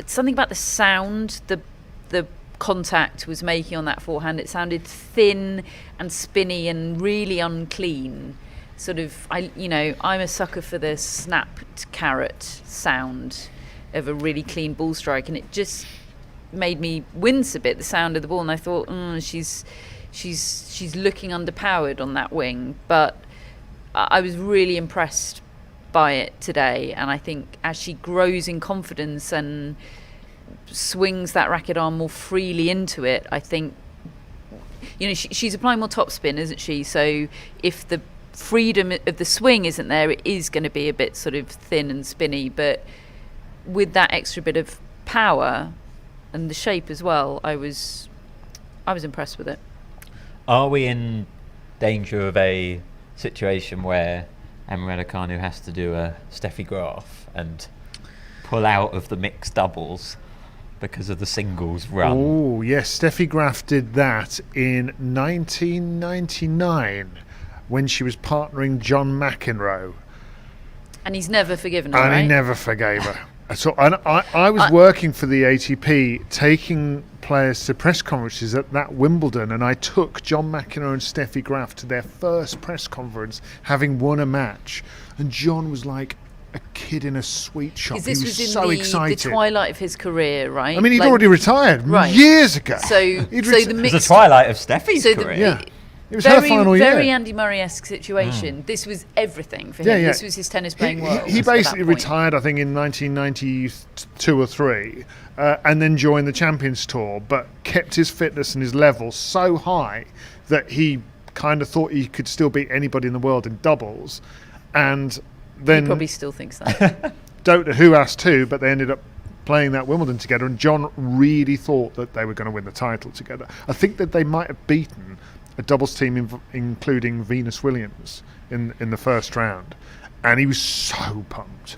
something about the sound the contact was making on that forehand. It sounded thin and spinny and really unclean. Sort of, I'm a sucker for the snapped carrot sound of a really clean ball strike, and it just made me wince a bit, the sound of the ball, and I thought, she's looking underpowered on that wing. But I was really impressed by it today, and I think as she grows in confidence and swings that racket arm more freely into it, I think she's applying more topspin, isn't she? So if the freedom of the swing isn't there, it is going to be a bit sort of thin and spinny, but with that extra bit of power and the shape as well, I was impressed with it. Are we in danger of a situation where Emma Raducanu has to do a Steffi Graf and pull out of the mixed doubles because of the singles run? Oh yes, Steffi Graf did that in 1999 when she was partnering John McEnroe. And he's never forgiven her, and right? he never forgave her. So I was working for the ATP, taking players to press conferences at that Wimbledon, and I took John McEnroe and Steffi Graf to their first press conference, having won a match. And John was like a kid in a sweet shop. This he was in so excited. the twilight of his career, right? I mean, he'd already retired years ago. So the mix. It's the twilight of Steffi's career. Yeah. It was her final year. Very Andy Murray-esque situation. This was everything for him. Yeah. This was his tennis playing world. He basically retired, I think, in 1992 or 3, and then joined the Champions Tour, but kept his fitness and his level so high that he kind of thought he could still beat anybody in the world in doubles. And then he probably still thinks that. Don't know who asked who, but they ended up playing that Wimbledon together, and John really thought that they were going to win the title together. I think that they might have beaten a doubles team including Venus Williams in the first round, and he was so pumped.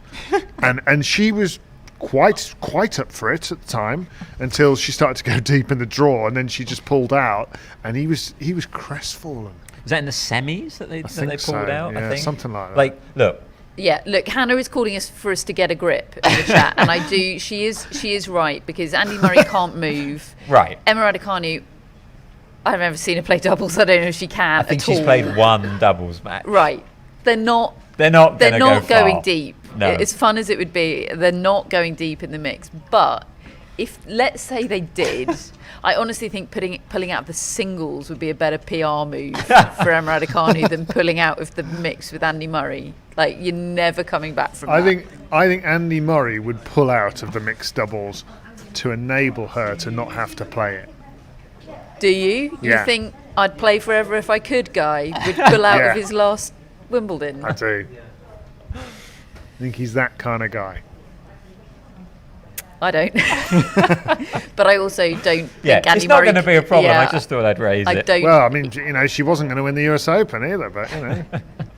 and she was quite up for it at the time until she started to go deep in the draw, and then she just pulled out, and he was crestfallen. Was that in the semis that they pulled out? Yeah, I think something like that. Like, look. Yeah, look, Hannah is calling us for us to get a grip in the chat, and she is right, because Andy Murray can't move. Right. Emma Raducanu, I've never seen her play doubles. I don't know if she can. I think she's played one doubles match. Right. They're not going deep. No. As fun as it would be, they're not going deep in the mix. But if, let's say they did, I honestly think pulling out of the singles would be a better PR move for Emma Raducanu than pulling out of the mix with Andy Murray. Like, you're never coming back from that. I think Andy Murray would pull out of the mixed doubles to enable her to not have to play it. Do you? Yeah. You think I'd play forever if I could guy would pull out of his last Wimbledon? I do. I think he's that kind of guy. I don't. But I also don't think Andy Murray... it's not going to be a problem. Yeah, I just thought I'd raise it. Well, I mean, she wasn't going to win the US Open either, but,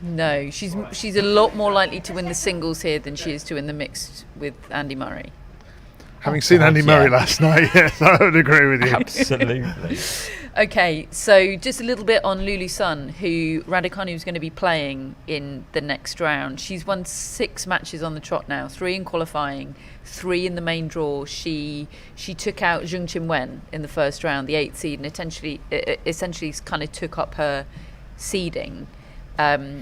No, she's a lot more likely to win the singles here than she is to win the mixed with Andy Murray. Having seen Andy Murray last night, yes, I would agree with you. Absolutely. Okay, so just a little bit on Lulu Sun, who Raducanu is going to be playing in the next round. She's won 6 matches on the trot now, 3 in qualifying, 3 in the main draw. She took out Zheng Qinwen in the first round, the 8th seed, and essentially kind of took up her seeding.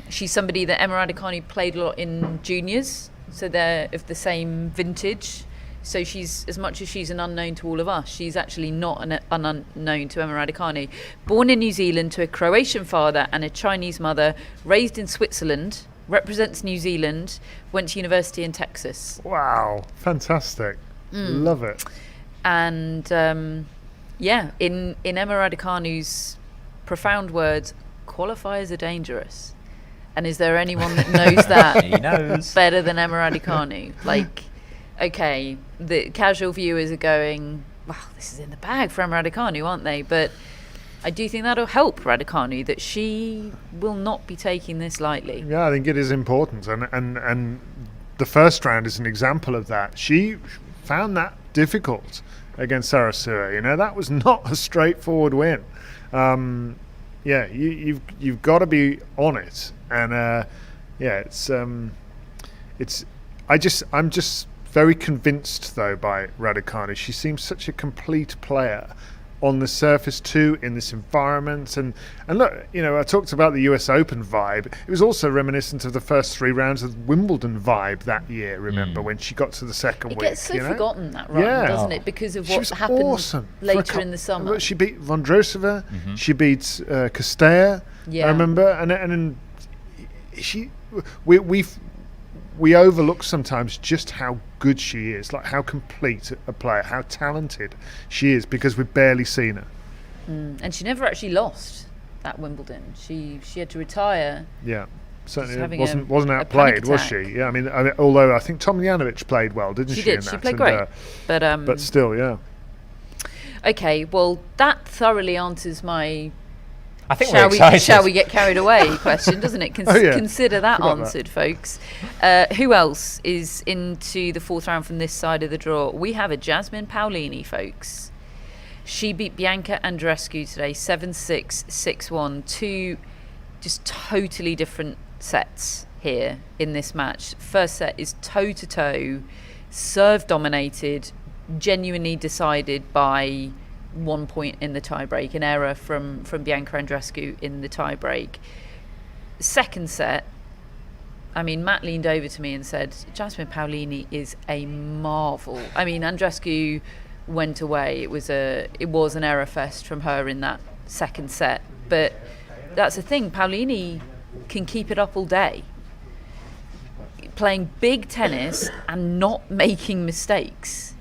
She's somebody that Emma Raducanu played a lot in juniors, so they're of the same vintage. So she's, as much as she's an unknown to all of us, she's actually not an unknown to Emma Raducanu. Born in New Zealand to a Croatian father and a Chinese mother, raised in Switzerland, represents New Zealand, went to university in Texas. Wow, fantastic. Love it. And in Emma Raducanu's profound words, qualifiers are dangerous. And is there anyone that knows that He knows better than Emma Raducanu? Like, okay, the casual viewers are going, wow, this is in the bag for Emma Raducanu, aren't they? But I do think that'll help Raducanu, that she will not be taking this lightly. Yeah, I think it is important, and the first round is an example of that. She found that difficult against Sarasua. That was not a straightforward win. You've got to be on it, and I'm just very convinced though by Raducanu. She seems such a complete player on the surface too, in this environment, and look, I talked about the US Open vibe. It was also reminiscent of the first 3 rounds of Wimbledon vibe that year. Remember when she got to the second week? It gets so forgotten, that run, doesn't it? Because of what happened later in the summer. She beat Vondrousova. She beat Kostaya. Yeah. I remember, and we overlook sometimes just how good she is, like how complete a player, how talented she is, because we've barely seen her. And she never actually lost that Wimbledon. She had to retire. Yeah, certainly wasn't panic outplayed, was attack. she? Yeah, I mean, although I think Tomljanovic played well, didn't she? She did. In that? She played great, but still, yeah. Okay, well, that thoroughly answers my I think we're excited. Shall we get carried away question, doesn't it? Consider that answered, folks. Who else is into the 4th round from this side of the draw? We have a Jasmine Paolini, folks. She beat Bianca Andreescu today, 7-6, 6-1. 2 just totally different sets here in this match. First set is toe-to-toe, serve dominated, genuinely decided by 1 point in the tie-break, an error from Bianca Andreescu in the tie-break. Second set, I mean, Matt leaned over to me and said, Jasmine Paolini is a marvel. I mean, Andreescu went away. It was an error fest from her in that second set. But that's the thing, Paolini can keep it up all day. Playing big tennis and not making mistakes.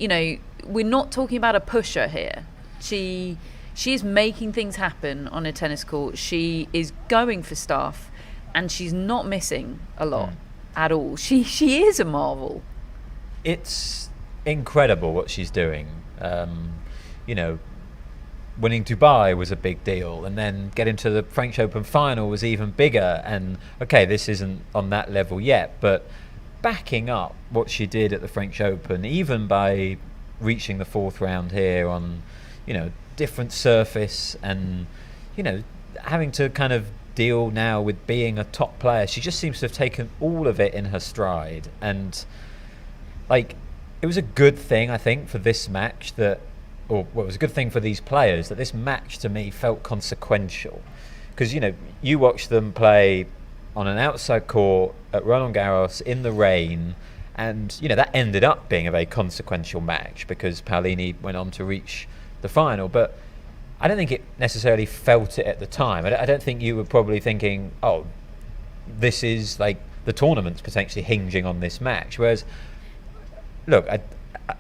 We're not talking about a pusher here. She is making things happen on a tennis court. She is going for stuff, and she's not missing a lot at all. She is a marvel. It's incredible what she's doing. winning Dubai was a big deal, and then getting to the French Open final was even bigger. And okay, this isn't on that level yet, but backing up what she did at the French Open, even by reaching the fourth round here on, different surface, and, having to kind of deal now with being a top player, she just seems to have taken all of it in her stride. And it was a good thing, I think, for this match it was a good thing for these players that this match to me felt consequential, because you watch them play on an outside court at Roland Garros in the rain, and that ended up being a very consequential match because Paolini went on to reach the final. But I don't think it necessarily felt it at the time. I don't think you were probably thinking, oh, this is the tournament's potentially hinging on this match. Whereas, look,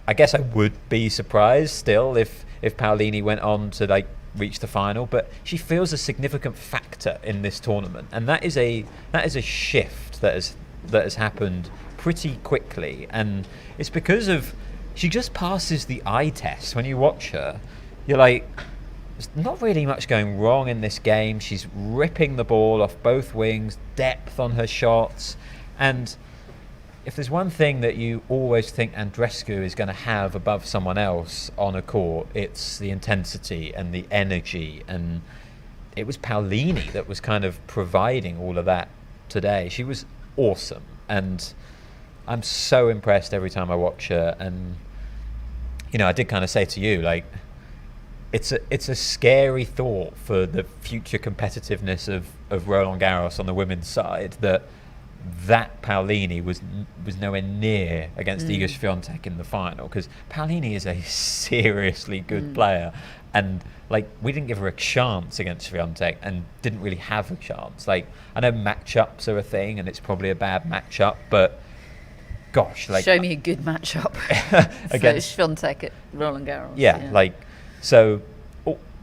I guess I would be surprised still if Paolini went on to reach the final, but she feels a significant factor in this tournament, and that is a shift that has happened pretty quickly, and it's because of she just passes the eye test. When you watch her, you're like, there's not really much going wrong in this game. She's ripping the ball off both wings, depth on her shots, and if there's one thing that you always think Andreescu is going to have above someone else on a court, it's the intensity and the energy, and it was Paolini that was kind of providing all of that today. She was awesome, and I'm so impressed every time I watch her. And I did kind of say to you, it's a scary thought for the future competitiveness of Roland Garros on the women's side, that Paolini was nowhere near against Iga Swiatek in the final, because Paolini is a seriously good player, and we didn't give her a chance against Swiatek and didn't really have a chance. I know matchups are a thing and it's probably a bad matchup, but gosh, show me a good matchup against Swiatek at Roland Garros. Yeah. So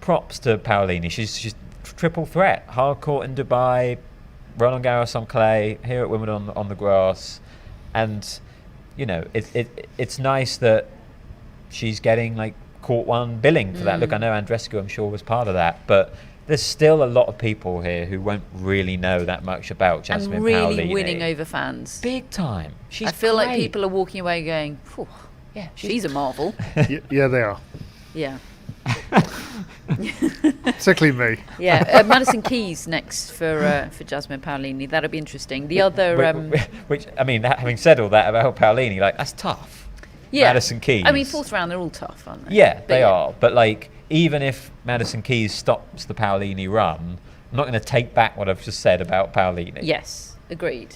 props to Paolini. She's triple threat, hard court in Dubai, Roland Garros on clay, here at Wimbledon on the grass, and it's nice that she's getting court one billing for that. Look, I know Andreescu, I'm sure, was part of that, but there's still a lot of people here who won't really know that much about Jasmine Paolini. And really winning over fans. Big time. I feel like people are walking away going, yeah, she's a marvel. Yeah, they are. Yeah. Particularly me. Yeah, Madison Keys next for Jasmine Paolini. That'll be interesting. The other, which I mean, having said all that about Paolini, that's tough. Yeah, Madison Keys. I mean, fourth round, they're all tough, aren't they? Yeah, they are. But even if Madison Keys stops the Paolini run, I'm not going to take back what I've just said about Paolini. Yes, agreed.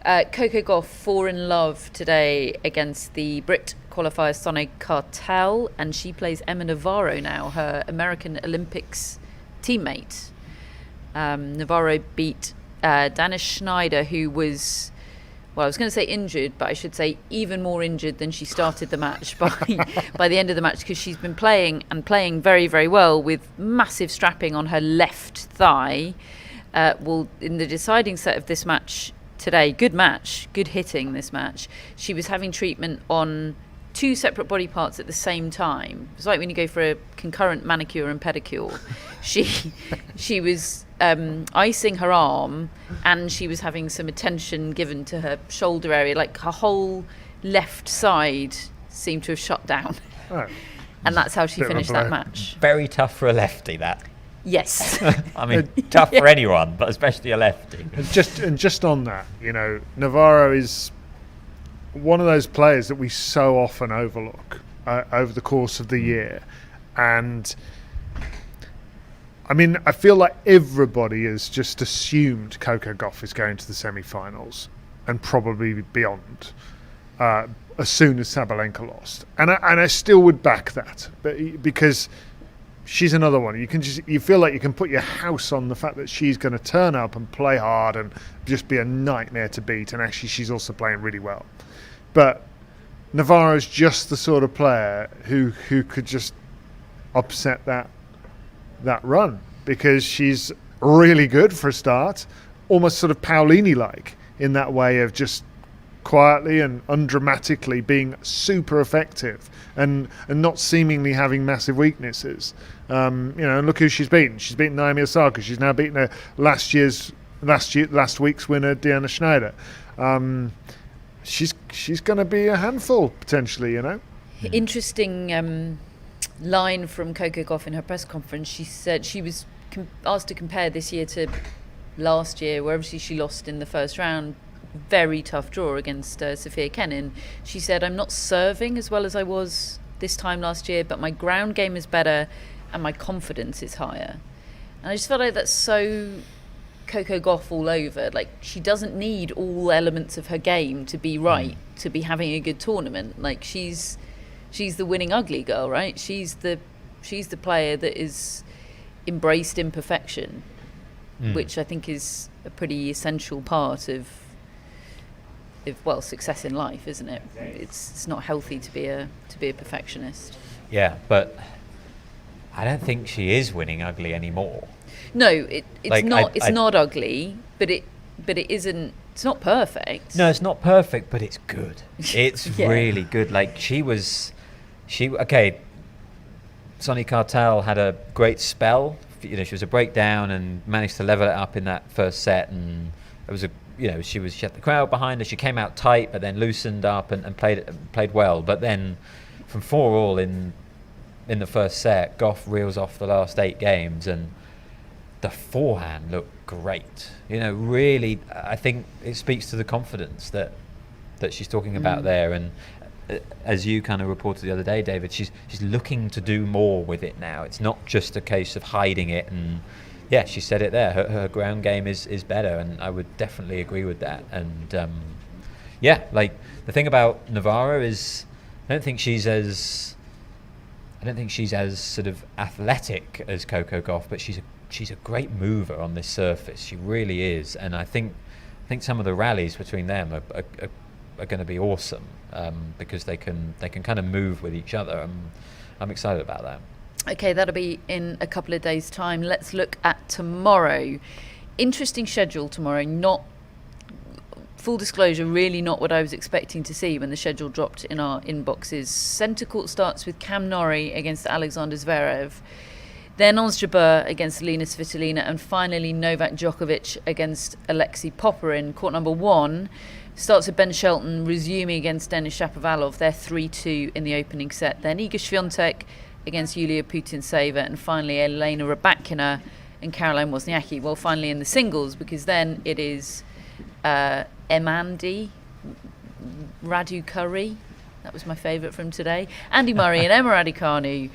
Coco Gauff 4-in-love today against the Brit qualifier Sonny Cartel, and she plays Emma Navarro now, her American Olympics teammate. Navarro beat Dana Schneider, who was, I was going to say injured, but I should say even more injured than she started the match by the end of the match, because she's been playing very, very well with massive strapping on her left thigh. In the deciding set of this match today, good match, good hitting this match, she was having treatment on two separate body parts at the same time. It's like when you go for a concurrent manicure and pedicure. She was icing her arm, and she was having some attention given to her shoulder area. Her whole left side seemed to have shut down. Oh. And that's how she finished that match. Very tough for a lefty, that. Yes. I mean, tough for anyone, but especially a lefty. And just on that, Navarro is one of those players that we so often overlook over the course of the year. And I mean, I feel like everybody has just assumed Coco Gauff is going to the semi-finals and probably beyond as soon as Sabalenka lost. And I still would back that, because she's another one. You feel like you can put your house on the fact that she's going to turn up and play hard and just be a nightmare to beat. And actually, she's also playing really well. But Navarro's just the sort of player who could just upset that run, because she's really good for a start, almost sort of Paolini-like in that way of just quietly and undramatically being super effective and not seemingly having massive weaknesses. And look who she's beaten. She's beaten Naomi Osaka. She's now beaten her last week's winner, Deanna Schneider. She's going to be a handful potentially. Interesting line from Coco Gauff in her press conference. She said she was asked to compare this year to last year, where obviously she lost in the first round. Very tough draw against Sofia Kenin. She said, "I'm not serving as well as I was this time last year, but my ground game is better and my confidence is higher." And I just felt like that's so Coco Gauff all over. Like, she doesn't need all elements of her game to be right, to be having a good tournament. Like, she's the winning ugly girl, right? She's the player that is embraced imperfection, which I think is a pretty essential part of success in life, isn't it? It's not healthy to be a perfectionist. Yeah, but I don't think she is winning ugly anymore. No, it's not ugly, but it isn't. It's not perfect. No, it's not perfect, but it's good. It's really good. Like, Sonny Cartel had a great spell. She was a breakdown and managed to level it up in that first set, and it was she had the crowd behind her. She came out tight, but then loosened up and played well. But then, from 4-4 in the first set, Gauff reels off the last 8 games, and the forehand looked great. Really, I think it speaks to the confidence that she's talking about there. And as you kind of reported the other day, David, she's looking to do more with it now. It's not just a case of hiding it. And yeah, she said it there. Her ground game is better, and I would definitely agree with that. And the thing about Navarro is, I don't think she's as sort of athletic as Coco Gauff, but she's a great mover on this surface. She really is, and I think some of the rallies between them are going to be awesome, because they can kind of move with each other. I'm excited about that. Okay, that'll be in a couple of days' time. Let's look at tomorrow. Interesting schedule tomorrow. Not, full disclosure, really not what I was expecting to see when the schedule dropped in our inboxes. Centre court starts with Cam Norrie against Alexander Zverev. Then Ons Jabeur against Alina Svitolina, and finally Novak Djokovic against Alexei Popyrin. Court number 1 starts with Ben Shelton resuming against Denis Shapovalov. They're 3-2 in the opening set. Then Iga Swiatek against Yulia Putintseva, and finally Elena Rybakina and Caroline Wozniacki. Well, finally in the singles, because then it is Emma Raducanu. That was my favourite from today. Andy Murray and Emma Raducanu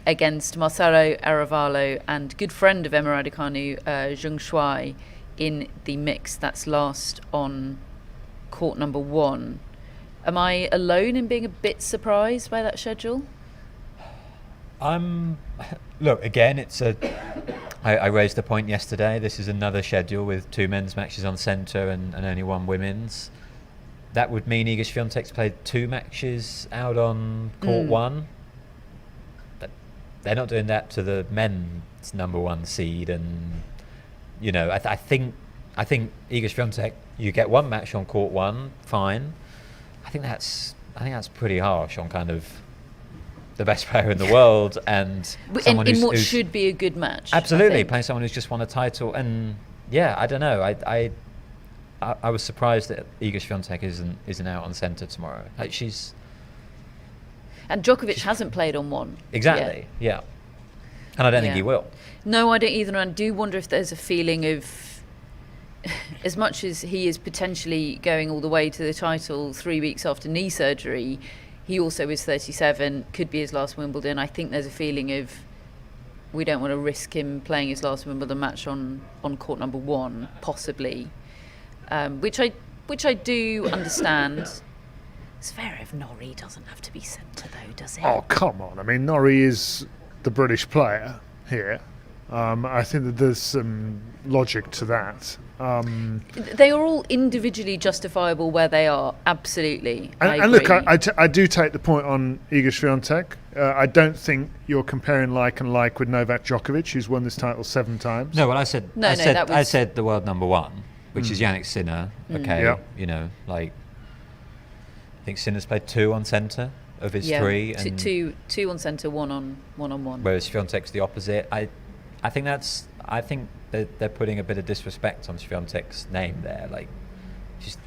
against Marcelo Arevalo and good friend of Emma Raducanu, Zheng Shuai, in the mix. That's last on court number 1. Am I alone in being a bit surprised by that schedule? Look, again, I raised the point yesterday. This is another schedule with 2 men's matches on centre and only 1 women's. That would mean Iga Swiatek's played 2 matches out on court 1. But they're not doing that to the men's number 1 seed, and I think Iga Swiatek, you get 1 match on court 1, fine. I think that's pretty harsh on kind of the best player in the world and someone in what should be a good match. Absolutely, playing someone who's just won a title. And yeah, I don't know. I was surprised that Iga Swiatek isn't out on centre tomorrow. Like, and Djokovic hasn't played on 1. Exactly. Yeah. And I don't think he will. No, I don't either. And I do wonder if there's a feeling of, as much as he is potentially going all the way to the title 3 weeks after knee surgery, he also is 37, could be his last Wimbledon. I think there's a feeling of, we don't want to risk him playing his last Wimbledon match on court number 1, possibly. Which I do understand. Zverev Norrie doesn't have to be centre though, does he? Oh, come on. I mean, Norrie is the British player here. I think that there's some logic to that. They are all individually justifiable where they are, absolutely. And look, I do take the point on Iga Swiatek. I don't think you're comparing like and like with Novak Djokovic, who's won this title 7 times. No, well, I said the world number 1. which is Yannick Sinner. Okay, Yeah. you know, like I think Sinner's played 2 on centre of his 3, and two on centre, one on one. whereas Swiatek's the opposite. I think they're putting a bit of disrespect on Swiatek's name there, like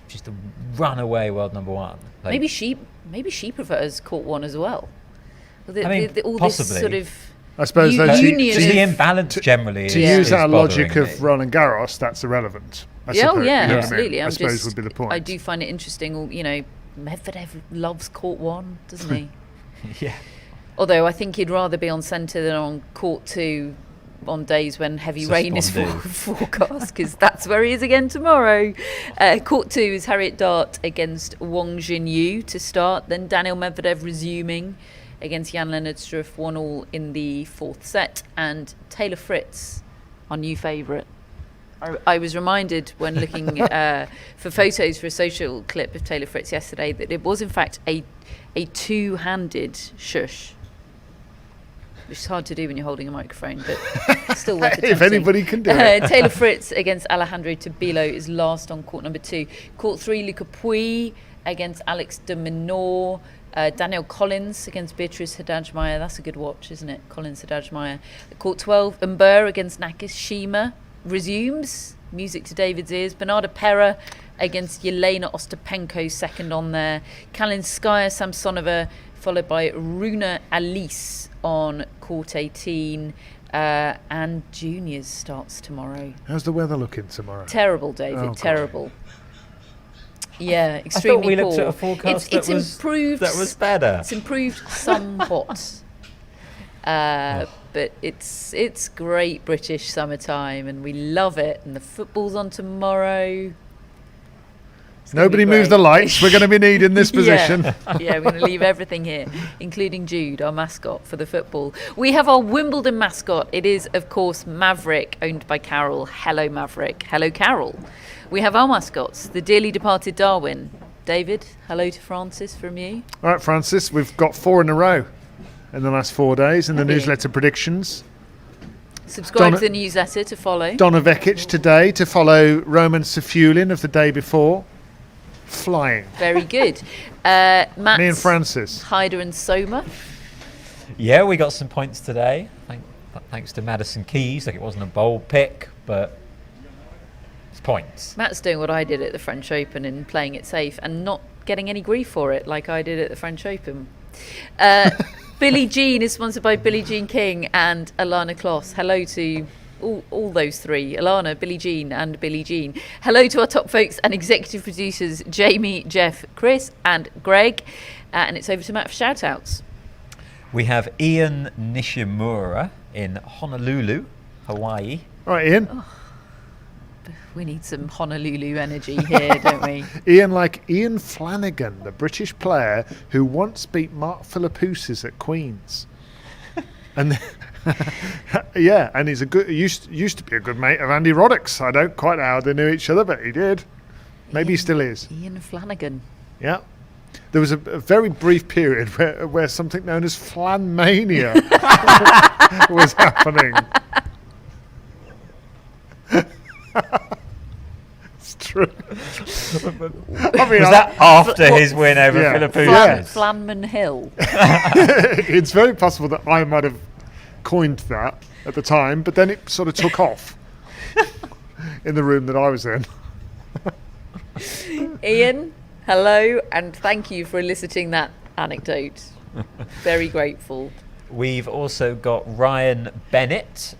just a runaway world number 1. Like, maybe she prefers court 1 as well. All possibly. This sort of I suppose union just the imbalance generally. To is use our logic bothering of me. Roland Garros, that's irrelevant. I Yeah, suppose, you know what I mean? absolutely. I suppose would be the point. I do find it interesting. You know, Medvedev loves court 1, doesn't he? Yeah. Although I think he'd rather be on centre than on court 2 on days when heavy rain is forecast, because that's where he is again tomorrow. Court 2 is Harriet Dart against Wang Jinyu to start. Then Daniil Medvedev resuming against Jan-Lennard Struff, 1-1 in the 4th set. And Taylor Fritz, our new favourite. I was reminded when looking for photos for a social clip of Taylor Fritz yesterday that it was in fact a two-handed shush, which is hard to do when you're holding a microphone, but still worth attempting. If anybody can do it. Taylor Fritz against Alejandro Tabilo is last on court number 2. Court 3, Luca Pouille against Alex de Minaur. Danielle Collins against Beatrice Haddad-Meyer. That's a good watch, isn't it? Collins Haddad-Meyer. Court 12, Umber against Nakashima resumes. Music to David's ears. Bernarda Pera against Yelena Ostapenko, second on there. Kalinskaya Samsonova, followed by Runa Alice on court 18. And juniors starts tomorrow. How's the weather looking tomorrow? Terrible, David. Oh, terrible. Yeah, extremely I thought we poor. looked at a forecast It's that was improved. That was better. It's improved somewhat. But it's great British summertime and we love it, and the football's on tomorrow. Nobody move the lights. We're going to be needing this position. Yeah, we're going to leave everything here, including Jude, our mascot for the football. We have our Wimbledon mascot. It is, of course, Maverick, owned by Carol. Hello, Maverick. Hello, Carol. We have our mascots, the dearly departed Darwin. David, hello to Frances from you. All right, Francis, we've got 4 in a row in the last 4 days in the Have you? newsletter predictions. Subscribe to the newsletter to follow. Donna Vekic today to follow Roman Safulin of the day before. Flying. Very good. Matt, Me and Francis. Hyder and Soma. Yeah, we got some points today. Thanks to Madison Keys. Like, it wasn't a bold pick, but it's points. Matt's doing what I did at the French Open and playing it safe and not getting any grief for it like I did at the French Open. Billie Jean is sponsored by Billie Jean King and Alana Kloss. Hello to all those 3, Alana, Billie Jean and Billie Jean. Hello to our top folks and executive producers, Jamie, Jeff, Chris and Greg. And it's over to Matt for shout-outs. We have Ian Nishimura in Honolulu, Hawaii. All right, Ian. We need some Honolulu energy here, don't we? Ian, like Ian Flanagan, the British player who once beat Mark Philippoussis at Queen's. And yeah, and he's used to be a good mate of Andy Roddick's. I don't quite know how they knew each other, but he did. Maybe he still is. Ian Flanagan. Yeah. There was a very brief period where something known as Flanmania was happening. It's true. I mean, Was that after his win over Philippoussis? Yeah. Flanman Hill. It's very possible that I might have coined that at the time, but then it sort of took off in the room that I was in. Ian, hello, and thank you for eliciting that anecdote. Very grateful. We've also got Ryan Bennett,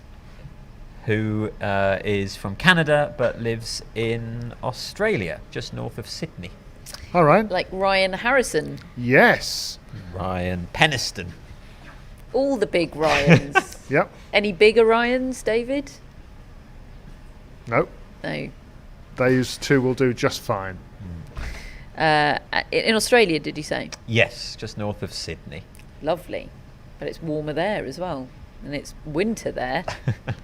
who is from Canada but lives in Australia, just north of Sydney. All right. Like Ryan Harrison. Yes. Ryan Peniston. All the big Ryans. Yep. Any bigger Ryans, David? Nope. No. Those 2 will do just fine. In Australia, did you say? Yes, just north of Sydney. Lovely. But it's warmer there as well. And it's winter there.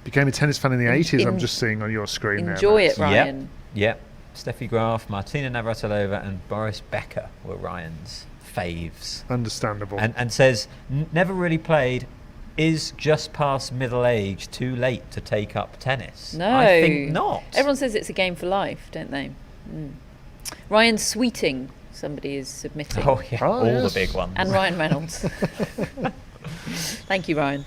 Became a tennis fan in the 80s, I'm just seeing on your screen there. Enjoy Matt. it, Ryan. Yep. Steffi Graf, Martina Navratilova and Boris Becker were Ryan's faves. Understandable. And says, never really played is just past middle age too late to take up tennis? No. I think not. Everyone says it's a game for life, don't they? Ryan Sweeting, somebody is submitting. Oh, yeah, all yes. the big ones. And Ryan Reynolds. Thank you, Ryan.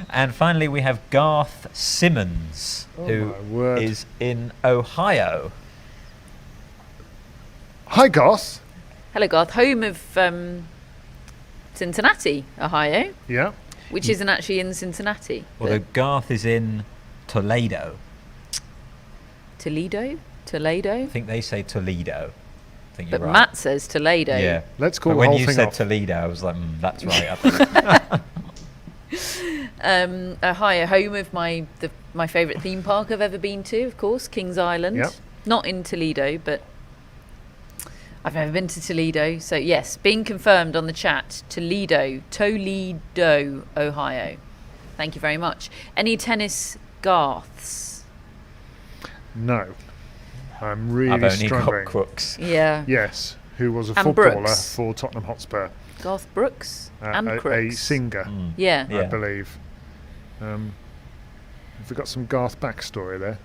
And finally, we have Garth Simmons, who my word. is in Ohio. Hi, Garth. Hello, Garth. Home of Cincinnati, Ohio, Yeah. which isn't actually in Cincinnati. Although Garth is in Toledo. Toledo? I think they say Toledo. I think you're But right. Matt says Toledo. Yeah. Let's call But the when whole you thing said off. Toledo, I was like, that's right. I think. Ohio, home of my favourite theme park I've ever been to, of course, Kings Island. Yep. Not in Toledo, but I've never been to Toledo. So yes, being confirmed on the chat, Toledo, Ohio. Thank you very much. Any tennis Garths? No. I'm really I've only struggling. got Crooks. Yeah. Yes, who was a And footballer Brooks. for Tottenham Hotspur. Garth Brooks and a Crooks. singer, Yeah. I believe. Have we got some Garth backstory there?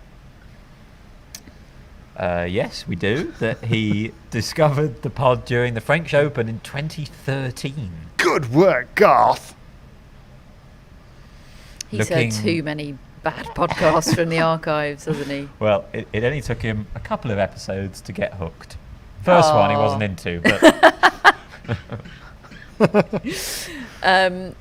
Yes, we do. That he discovered the pod during the French Open in 2013. Good work, Garth. He's heard too many bad podcasts from the archives, hasn't he? Well, it only took him a couple of episodes to get hooked. First one he wasn't into, but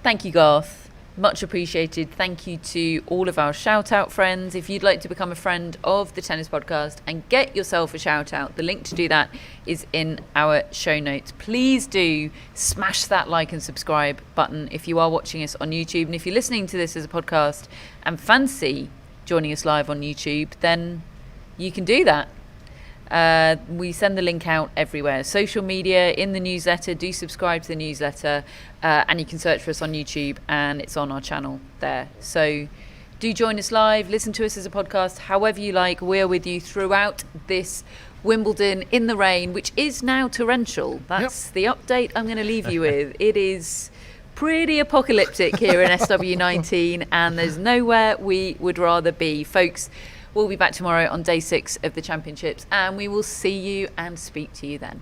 Thank you, Garth. Much appreciated. Thank you to all of our shout-out friends. If you'd like to become a friend of the Tennis Podcast and get yourself a shout-out, the link to do that is in our show notes. Please do smash that like and subscribe button if you are watching us on YouTube. And if you're listening to this as a podcast and fancy joining us live on YouTube, then you can do that. We send the link out everywhere. Social media, in the newsletter. Do subscribe to the newsletter. And you can search for us on YouTube and it's on our channel there. So do join us live. Listen to us as a podcast, however you like. We're with you throughout this Wimbledon in the rain, which is now torrential. That's the update I'm going to leave you with. It is pretty apocalyptic here in SW19 and there's nowhere we would rather be. Folks, we'll be back tomorrow on day 6 of the championships and we will see you and speak to you then.